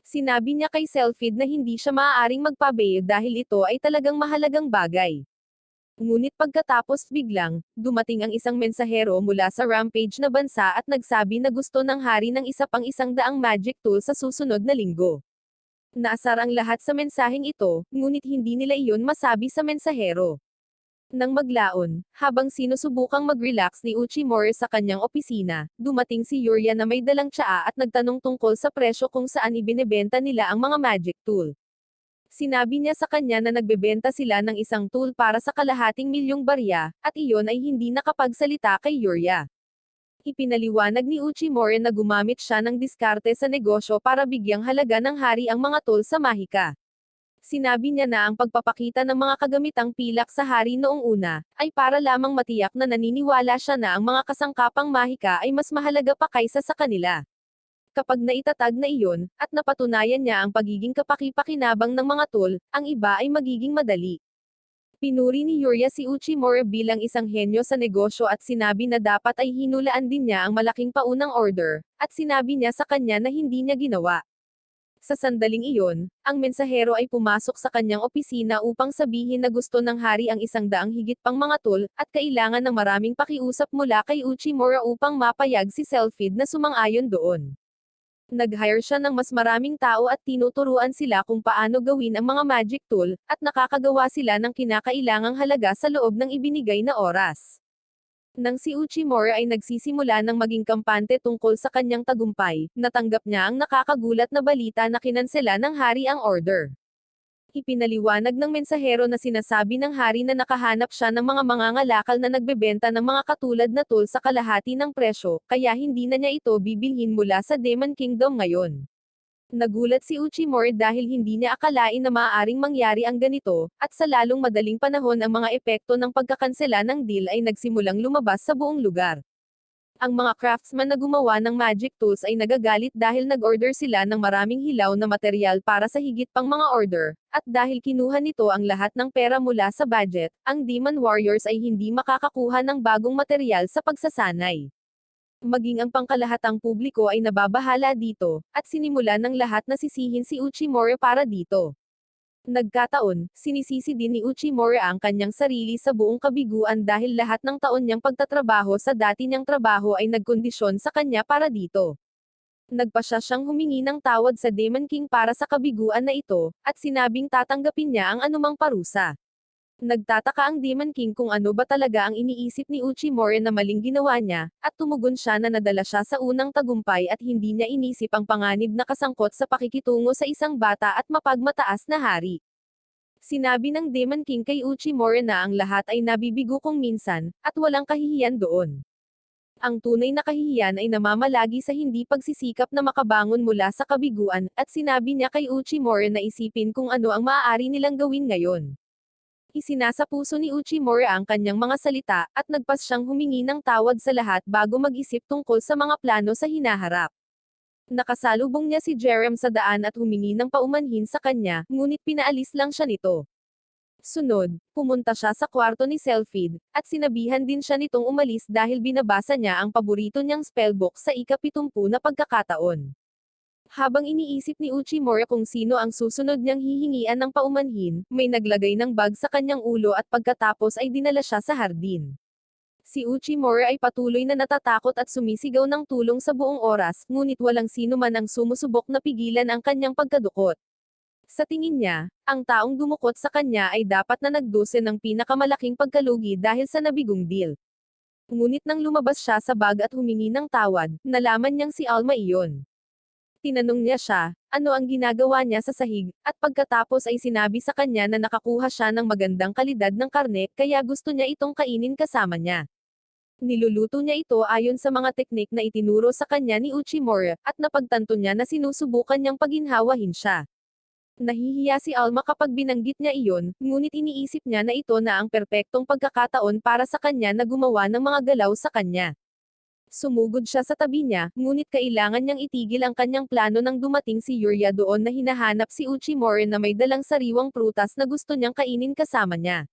Sinabi niya kay Selfid na hindi siya maaaring magpabayad dahil ito ay talagang mahalagang bagay. Ngunit pagkatapos biglang, dumating ang isang mensahero mula sa Rampage na bansa at nagsabi na gusto ng hari ng isa pang 100 magic tool sa susunod na linggo. Naasar ang lahat sa mensaheng ito, ngunit hindi nila iyon masabi sa mensahero. Nang maglaon, habang sinusubukang mag-relax ni Uchimore sa kanyang opisina, dumating si Yuria na may dalang tsaa at nagtanong tungkol sa presyo kung saan ibinebenta nila ang mga magic tool. Sinabi niya sa kanya na nagbebenta sila ng isang tool para sa kalahating milyong barya, at iyon ay hindi nakapagsalita kay Yuria. Ipinaliwanag ni Uchimore na gumamit siya ng diskarte sa negosyo para bigyang halaga ng hari ang mga tool sa mahika. Sinabi niya na ang pagpapakita ng mga kagamitang pilak sa hari noong una, ay para lamang matiyak na naniniwala siya na ang mga kasangkapang mahika ay mas mahalaga pa kaysa sa kanila. Kapag naitatag na iyon, at napatunayan niya ang pagiging kapaki-pakinabang ng mga tool, ang iba ay magiging madali. Pinuri ni Yuria si Uchimura bilang isang henyo sa negosyo at sinabi na dapat ay hinulaan din niya ang malaking paunang order, at sinabi niya sa kanya na hindi niya ginawa. Sa sandaling iyon, ang mensahero ay pumasok sa kanyang opisina upang sabihin na gusto ng hari ang 100 higit pang mga tool, at kailangan ng maraming pakiusap mula kay Uchimura upang mapayag si Selfid na sumang-ayon doon. Nag-hire siya ng mas maraming tao at tinuturuan sila kung paano gawin ang mga magic tool, at nakakagawa sila ng kinakailangang halaga sa loob ng ibinigay na oras. Nang si Uchimura ay nagsisimula ng maging kampante tungkol sa kanyang tagumpay, natanggap niya ang nakakagulat na balita na kinansela ng hari ang order. Ipinaliwanag ng mensahero na sinasabi ng hari na nakahanap siya ng mga mangangalakal na nagbebenta ng mga katulad na tool sa kalahati ng presyo, kaya hindi na niya ito bibilhin mula sa Demon Kingdom ngayon. Nagulat si Uchimura dahil hindi niya akalain na maaaring mangyari ang ganito, at sa lalong madaling panahon ang mga epekto ng pagkakansela ng deal ay nagsimulang lumabas sa buong lugar. Ang mga craftsman na gumawa ng magic tools ay nagagalit dahil nag-order sila ng maraming hilaw na material para sa higit pang mga order, at dahil kinuha nito ang lahat ng pera mula sa budget, ang Demon Warriors ay hindi makakakuha ng bagong material sa pagsasanay. Maging ang pangkalahatang publiko ay nababahala dito, at sinimulan ng lahat na sisihin si Uchimura para dito. Nagkataon, sinisisi din ni Uchimura ang kanyang sarili sa buong kabiguan dahil lahat ng taon niyang pagtatrabaho sa dati niyang trabaho ay nagkondisyon sa kanya para dito. Nagpasya siyang humingi ng tawad sa Demon King para sa kabiguan na ito, at sinabing tatanggapin niya ang anumang parusa. Nagtataka ang Demon King kung ano ba talaga ang iniisip ni Uchimura na maling ginawa niya, at tumugon siya na nadala siya sa unang tagumpay at hindi niya inisip ang panganib na kasangkot sa pakikitungo sa isang bata at mapagmataas na hari. Sinabi ng Demon King kay Uchimura na ang lahat ay nabibigo kung minsan, at walang kahihiyan doon. Ang tunay na kahihiyan ay namamalagi sa hindi pagsisikap na makabangon mula sa kabiguan, at sinabi niya kay Uchimura na isipin kung ano ang maaari nilang gawin ngayon. Isinasa puso ni Uchimura ang kanyang mga salita, at nagpas siyang humingi ng tawad sa lahat bago mag-isip tungkol sa mga plano sa hinaharap. Nakasalubong niya si Jerem sa daan at humingi ng paumanhin sa kanya, ngunit pinaalis lang siya nito. Sunod, pumunta siya sa kwarto ni Selfid, at sinabihan din siya nitong umalis dahil binabasa niya ang paborito niyang spellbook sa ika-70 na pagkakataon. Habang iniisip ni Uchimura kung sino ang susunod niyang hihingian ng paumanhin, may naglagay ng bag sa kanyang ulo at pagkatapos ay dinala siya sa hardin. Si Uchimura ay patuloy na natatakot at sumisigaw ng tulong sa buong oras, ngunit walang sino man ang sumusubok na pigilan ang kanyang pagkadukot. Sa tingin niya, ang taong dumukot sa kanya ay dapat na nagdose ng pinakamalaking pagkalugi dahil sa nabigong deal. Ngunit nang lumabas siya sa bag at humingi ng tawad, nalaman niyang si Alma iyon. Tinanong niya siya, ano ang ginagawa niya sa sahig, at pagkatapos ay sinabi sa kanya na nakakuha siya ng magandang kalidad ng karne kaya gusto niya itong kainin kasama niya. Niluluto niya ito ayon sa mga teknik na itinuro sa kanya ni Uchimura, at napagtanto niya na sinusubukan niyang paginhawahin siya. Nahihiya si Alma kapag binanggit niya iyon, ngunit iniisip niya na ito na ang perpektong pagkakataon para sa kanya na gumawa ng mga galaw sa kanya. Sumugod siya sa tabi niya, ngunit kailangan niyang itigil ang kanyang plano nang dumating si Yuria doon na hinahanap si Uchimura na may dalang sariwang prutas na gusto niyang kainin kasama niya.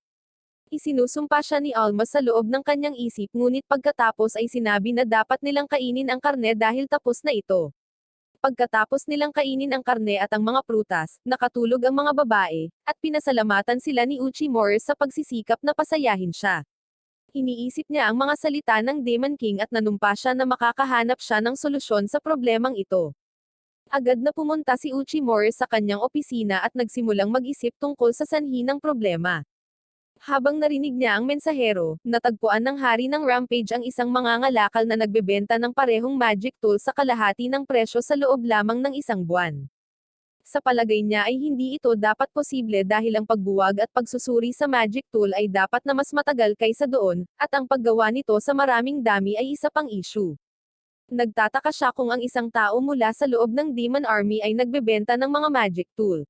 Isinusumpa siya ni Alma sa loob ng kanyang isip ngunit pagkatapos ay sinabi na dapat nilang kainin ang karne dahil tapos na ito. Pagkatapos nilang kainin ang karne at ang mga prutas, nakatulog ang mga babae, at pinasalamatan sila ni Uchimura sa pagsisikap na pasayahin siya. Iniisip niya ang mga salita ng Demon King at nanumpa siya na makakahanap siya ng solusyon sa problemang ito. Agad na pumunta si Uchimura sa kanyang opisina at nagsimulang mag-isip tungkol sa sanhi ng problema. Habang narinig niya ang mensahero, natagpuan ng hari ng Rampage ang isang mangangalakal na nagbebenta ng parehong magic tool sa kalahati ng presyo sa loob lamang ng isang buwan. Sa palagay niya ay hindi ito dapat posible dahil ang pagbuwag at pagsusuri sa magic tool ay dapat na mas matagal kaysa doon, at ang paggawa nito sa maraming dami ay isa pang issue. Nagtataka siya kung ang isang tao mula sa loob ng Demon Army ay nagbebenta ng mga magic tool.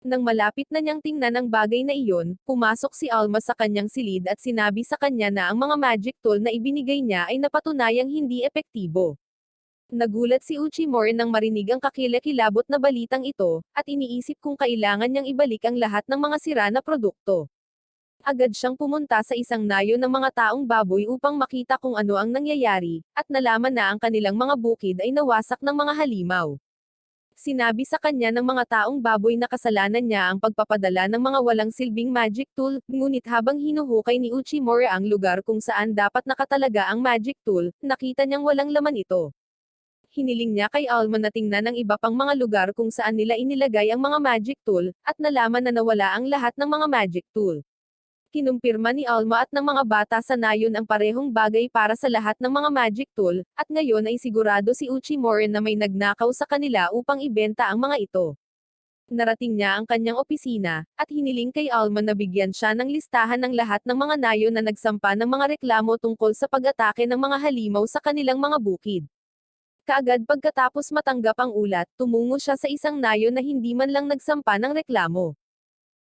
Nang malapit na niyang tingnan ang bagay na iyon, pumasok si Alma sa kanyang silid at sinabi sa kanya na ang mga magic tool na ibinigay niya ay napatunayang hindi epektibo. Nagulat si Uchimura nang marinig ang kakilakilabot na balitang ito, at iniisip kung kailangan niyang ibalik ang lahat ng mga sira na produkto. Agad siyang pumunta sa isang nayo ng mga taong baboy upang makita kung ano ang nangyayari, at nalaman na ang kanilang mga bukid ay nawasak ng mga halimaw. Sinabi sa kanya ng mga taong baboy na kasalanan niya ang pagpapadala ng mga walang silbing magic tool, ngunit habang hinuhukay ni Uchimura ang lugar kung saan dapat nakatalaga ang magic tool, nakita niyang walang laman ito. Hiniling niya kay Alma na tingnan ang iba pang mga lugar kung saan nila inilagay ang mga magic tool, at nalaman na nawala ang lahat ng mga magic tool. Kinumpirma ni Alma at ng mga bata sa nayon ang parehong bagay para sa lahat ng mga magic tool, at ngayon ay sigurado si Uchimura na may nagnakaw sa kanila upang ibenta ang mga ito. Narating niya ang kanyang opisina, at hiniling kay Alma na bigyan siya ng listahan ng lahat ng mga nayon na nagsampa ng mga reklamo tungkol sa pag-atake ng mga halimaw sa kanilang mga bukid. Kaagad pagkatapos matanggap ang ulat, tumungo siya sa isang nayon na hindi man lang nagsampa ng reklamo.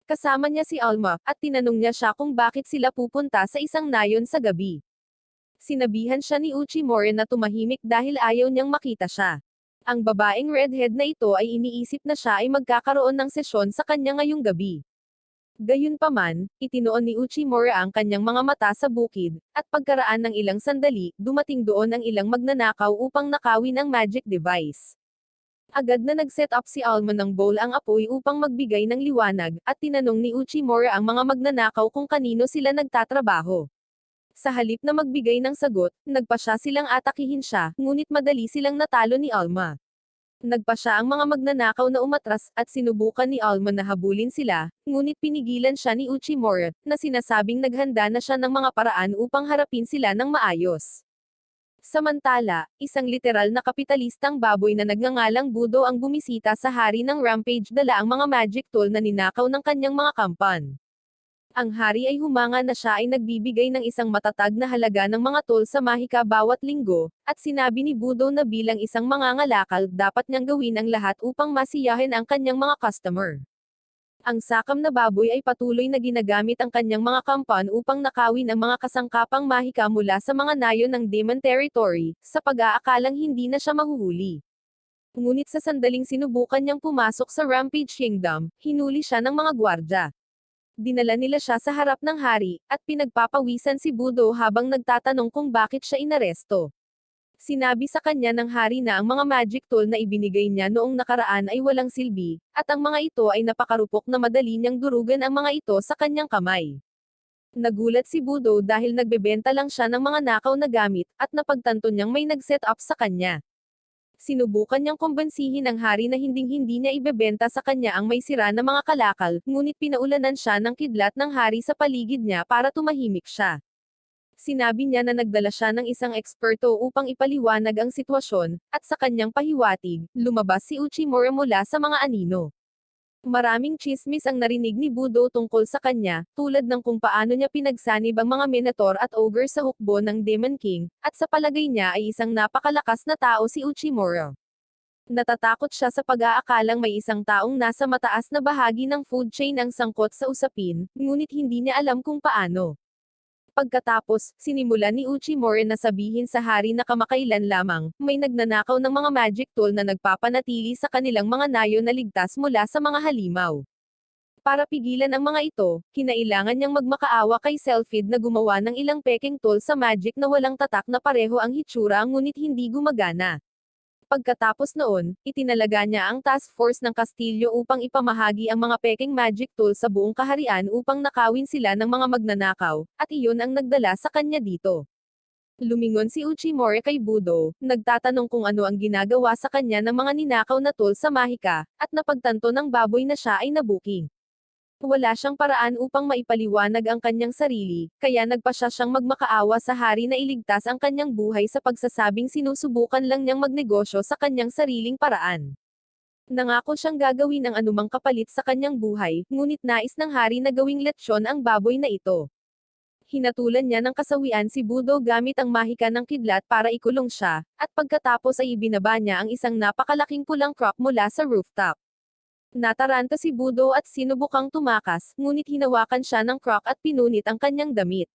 Kasama niya si Alma, at tinanong niya siya kung bakit sila pupunta sa isang nayon sa gabi. Sinabihan siya ni Uchimura na tumahimik dahil ayaw niyang makita siya. Ang babaeng redhead na ito ay iniisip na siya ay magkakaroon ng sesyon sa kanya ngayong gabi. Gayunpaman, itinuon ni Uchimura ang kanyang mga mata sa bukid, at pagkaraan ng ilang sandali, dumating doon ang ilang magnanakaw upang nakawin ang magic device. Agad na nag-set up si Alma ng bowl ang apoy upang magbigay ng liwanag, at tinanong ni Uchimura ang mga magnanakaw kung kanino sila nagtatrabaho. Sa halip na magbigay ng sagot, nagpasya silang atakihin siya, ngunit madali silang natalo ni Alma. Nagpasya ang mga magnanakaw na umatras, at sinubukan ni Alma na habulin sila, ngunit pinigilan siya ni Uchimura, na sinasabing naghanda na siya ng mga paraan upang harapin sila ng maayos. Samantala, isang literal na kapitalistang baboy na nagngangalang Budo ang bumisita sa hari ng Rampage dala ang mga magic tool na ninakaw ng kanyang mga kampan. Ang hari ay humanga na siya ay nagbibigay ng isang matatag na halaga ng mga tool sa mahika bawat linggo, at sinabi ni Budo na bilang isang mangangalakal dapat niyang gawin ang lahat upang masiyahin ang kanyang mga customer. Ang sakam na baboy ay patuloy na ginagamit ang kanyang mga kampan upang nakawin ang mga kasangkapang mahika mula sa mga nayon ng Demon Territory, sa pag-aakalang hindi na siya mahuhuli. Ngunit sa sandaling sinubukan niyang pumasok sa Rampage Kingdom, hinuli siya ng mga gwardya. Dinala nila siya sa harap ng hari, at pinagpapawisan si Budo habang nagtatanong kung bakit siya inaresto. Sinabi sa kanya ng hari na ang mga magic tool na ibinigay niya noong nakaraan ay walang silbi, at ang mga ito ay napakarupok na madali niyang durugan ang mga ito sa kanyang kamay. Nagulat si Budo dahil nagbebenta lang siya ng mga nakaw na gamit, at napagtanto niyang may nag-set up sa kanya. Sinubukan niyang kumbensihin ang hari na hinding-hindi niya ibebenta sa kanya ang may sira na mga kalakal, ngunit pinaulanan siya ng kidlat ng hari sa paligid niya para tumahimik siya. Sinabi niya na nagdala siya ng isang eksperto upang ipaliwanag ang sitwasyon, at sa kanyang pahiwatig, lumabas si Uchimura mula sa mga anino. Maraming tsismis ang narinig ni Budo tungkol sa kanya, tulad ng kung paano niya pinagsanib ang mga Minotaur at Ogre sa hukbo ng Demon King, at sa palagay niya ay isang napakalakas na tao si Uchimura. Natatakot siya sa pag-aakalang may isang taong nasa mataas na bahagi ng food chain ang sangkot sa usapin, ngunit hindi niya alam kung paano. Pagkatapos, sinimulan ni Uchimura na sabihin sa hari na kamakailan lamang, may nagnanakaw ng mga magic tool na nagpapanatili sa kanilang mga nayon na ligtas mula sa mga halimaw. Para pigilan ang mga ito, kinailangan niyang magmakaawa kay Selphid na gumawa ng ilang peking tool sa magic na walang tatak na pareho ang hitsura ngunit hindi gumagana. Pagkatapos noon, itinalaga niya ang task force ng Kastilyo upang ipamahagi ang mga peking magic tool sa buong kaharian upang nakawin sila ng mga magnanakaw, at iyon ang nagdala sa kanya dito. Lumingon si Uchimura kay Budo, nagtatanong kung ano ang ginagawa sa kanya ng mga ninakaw na tool sa mahika, at napagtanto ng baboy na siya ay nabuking. Wala siyang paraan upang maipaliwanag ang kanyang sarili, kaya nagpasya siyang magmakaawa sa hari na iligtas ang kanyang buhay sa pagsasabing sinusubukan lang niyang magnegosyo sa kanyang sariling paraan. Nangako siyang gagawin ang anumang kapalit sa kanyang buhay, ngunit nais ng hari na gawing letsyon ang baboy na ito. Hinatulan niya ng kasawian si Budo gamit ang mahika ng kidlat para ikulong siya, at pagkatapos ay ibinaba niya ang isang napakalaking pulang croc mula sa rooftop. Nataranta si Budo at sinubukang tumakas, ngunit hinawakan siya ng croc at pinunit ang kanyang damit.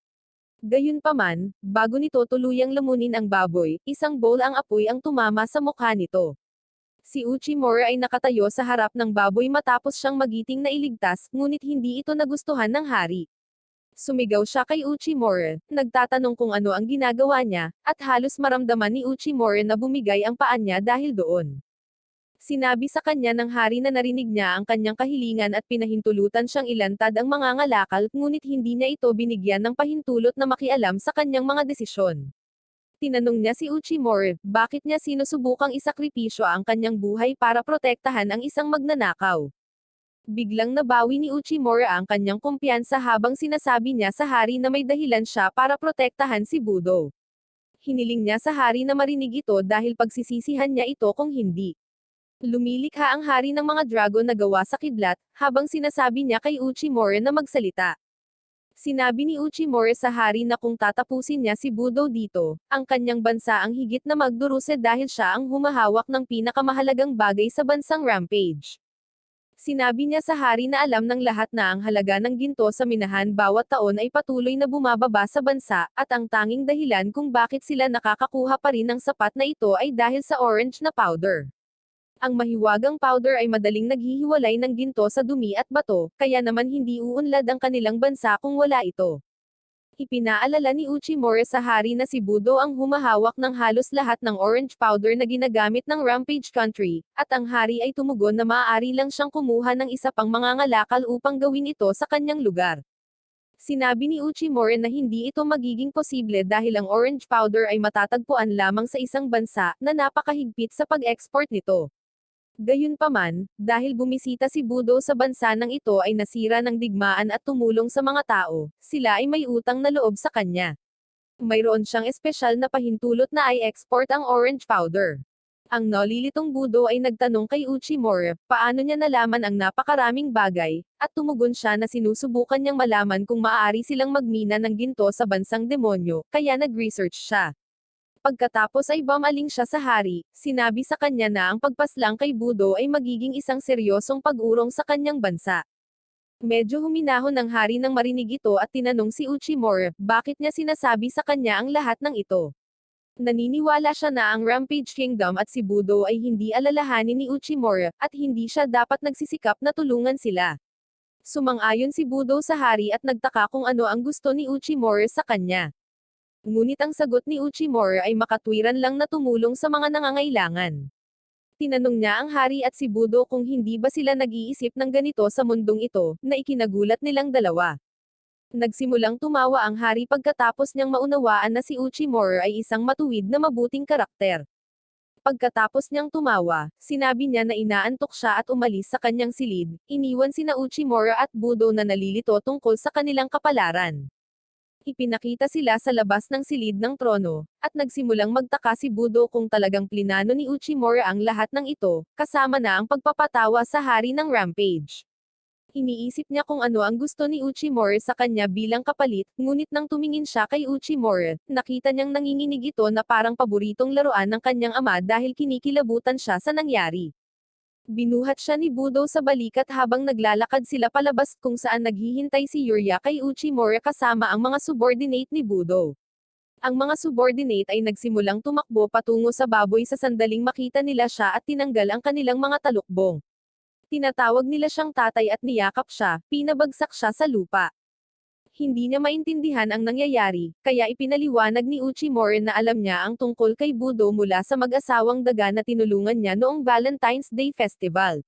Gayunpaman, bago nito tuluyang lamunin ang baboy, isang bowl ang apoy ang tumama sa mukha nito. Si Uchimura ay nakatayo sa harap ng baboy matapos siyang magiting na iligtas, ngunit hindi ito nagustuhan ng hari. Sumigaw siya kay Uchimura, nagtatanong kung ano ang ginagawa niya, at halos maramdaman ni Uchimura na bumigay ang paa niya dahil doon. Sinabi sa kanya ng hari na narinig niya ang kanyang kahilingan at pinahintulutan siyang ilantad ang mga ngalakal, ngunit hindi niya ito binigyan ng pahintulot na makialam sa kanyang mga desisyon. Tinanong niya si Uchimore, bakit niya sinusubukang isakripisyo ang kanyang buhay para protektahan ang isang magnanakaw. Biglang nabawi ni Uchimura ang kanyang kumpiyansa habang sinasabi niya sa hari na may dahilan siya para protektahan si Budo. Hiniling niya sa hari na marinig ito dahil pagsisisihan niya ito kung hindi. Lumilikha ang hari ng mga dragon na gawa sa kidlat, habang sinasabi niya kay Uchimura na magsalita. Sinabi ni Uchimura sa hari na kung tatapusin niya si Budo dito, ang kanyang bansa ang higit na magduruse dahil siya ang humahawak ng pinakamahalagang bagay sa bansang Rampage. Sinabi niya sa hari na alam ng lahat na ang halaga ng ginto sa minahan bawat taon ay patuloy na bumababa sa bansa, at ang tanging dahilan kung bakit sila nakakakuha pa rin ng sapat na ito ay dahil sa orange na powder. Ang mahiwagang powder ay madaling naghihiwalay ng ginto sa dumi at bato, kaya naman hindi uunlad ang kanilang bansa kung wala ito. Ipinaalala ni Uchimura sa hari na si Budo ang humahawak ng halos lahat ng orange powder na ginagamit ng Rampage Country, at ang hari ay tumugon na maaari lang siyang kumuha ng isa pang mga ngalakal upang gawin ito sa kanyang lugar. Sinabi ni Uchimura na hindi ito magiging posible dahil ang orange powder ay matatagpuan lamang sa isang bansa na napakahigpit sa pag-export nito. Gayunpaman, dahil bumisita si Budo sa bansa ng ito ay nasira ng digmaan at tumulong sa mga tao, sila ay may utang na loob sa kanya. Mayroon siyang espesyal na pahintulot na i-export ang orange powder. Ang nalilitong Budo ay nagtanong kay Uchimura, paano niya nalaman ang napakaraming bagay, at tumugon siya na sinusubukan niyang malaman kung maaari silang magmina ng ginto sa bansang demonyo, kaya nag-research siya. Pagkatapos ay bumaling siya sa hari, sinabi sa kanya na ang pagpaslang kay Budo ay magiging isang seryosong pag-urong sa kanyang bansa. Medyo huminahon ang hari nang marinig ito at tinanong si Uchimura, bakit niya sinasabi sa kanya ang lahat ng ito. Naniniwala siya na ang Rampage Kingdom at si Budo ay hindi alalahanin ni Uchimura, at hindi siya dapat nagsisikap na tulungan sila. Sumang-ayon si Budo sa hari at nagtaka kung ano ang gusto ni Uchimura sa kanya. Ngunit ang sagot ni Uchimura ay makatwiran lang na tumulong sa mga nangangailangan. Tinanong niya ang hari at si Budo kung hindi ba sila nag-iisip ng ganito sa mundong ito, na ikinagulat nilang dalawa. Nagsimulang tumawa ang hari pagkatapos niyang maunawaan na si Uchimura ay isang matuwid na mabuting karakter. Pagkatapos niyang tumawa, sinabi niya na inaantok siya at umalis sa kanyang silid, iniwan sina Uchimura at Budo na nalilito tungkol sa kanilang kapalaran. Ipinakita sila sa labas ng silid ng trono, at nagsimulang magtaka si Budo kung talagang plinano ni Uchimura ang lahat ng ito, kasama na ang pagpapatawa sa hari ng Rampage. Iniisip niya kung ano ang gusto ni Uchimura sa kanya bilang kapalit, ngunit nang tumingin siya kay Uchimura, nakita niyang nanginginig ito na parang paboritong laruan ng kanyang ama dahil kinikilabutan siya sa nangyari. Binuhat siya ni Budo sa balikat habang naglalakad sila palabas kung saan naghihintay si Yuria kay Uchimura kasama ang mga subordinate ni Budo. Ang mga subordinate ay nagsimulang tumakbo patungo sa baboy sa sandaling makita nila siya at tinanggal ang kanilang mga talukbong. Tinatawag nila siyang tatay at niyakap siya, pinabagsak siya sa lupa. Hindi niya maintindihan ang nangyayari, kaya ipinaliwanag ni Uchimura na alam niya ang tungkol kay Budo mula sa mag-asawang daga na tinulungan niya noong Valentine's Day Festival.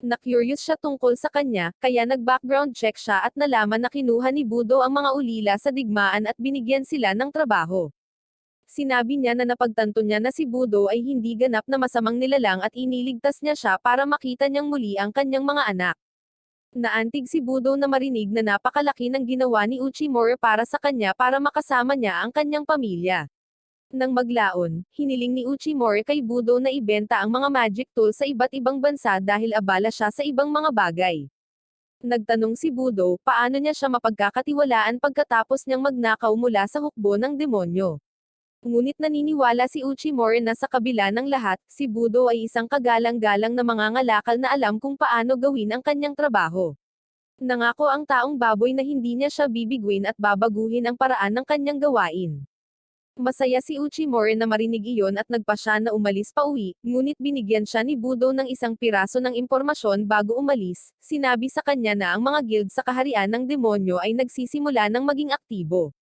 Na-curious siya tungkol sa kanya, kaya nag-background check siya at nalaman na kinuha ni Budo ang mga ulila sa digmaan at binigyan sila ng trabaho. Sinabi niya na napagtanto niya na si Budo ay hindi ganap na masamang nilalang at iniligtas niya siya para makita niyang muli ang kanyang mga anak. Naantig si Budo na marinig na napakalaki ng ginawa ni Uchimura para sa kanya para makasama niya ang kanyang pamilya. Nang maglaon, hiniling ni Uchimura kay Budo na ibenta ang mga magic tools sa iba't ibang bansa dahil abala siya sa ibang mga bagay. Nagtanong si Budo, paano niya siya mapagkakatiwalaan pagkatapos niyang magnakaw mula sa hukbo ng demonyo. Ngunit naniniwala si Uchimura na sa kabila ng lahat, si Budo ay isang kagalang-galang na mangangalakal na alam kung paano gawin ang kanyang trabaho. Nangako ang taong baboy na hindi niya siya bibiguin at babaguhin ang paraan ng kanyang gawain. Masaya si Uchimura na marinig iyon at nagpasya na umalis pa uwi, ngunit binigyan siya ni Budo ng isang piraso ng impormasyon bago umalis, sinabi sa kanya na ang mga guild sa kaharian ng demonyo ay nagsisimula ng maging aktibo.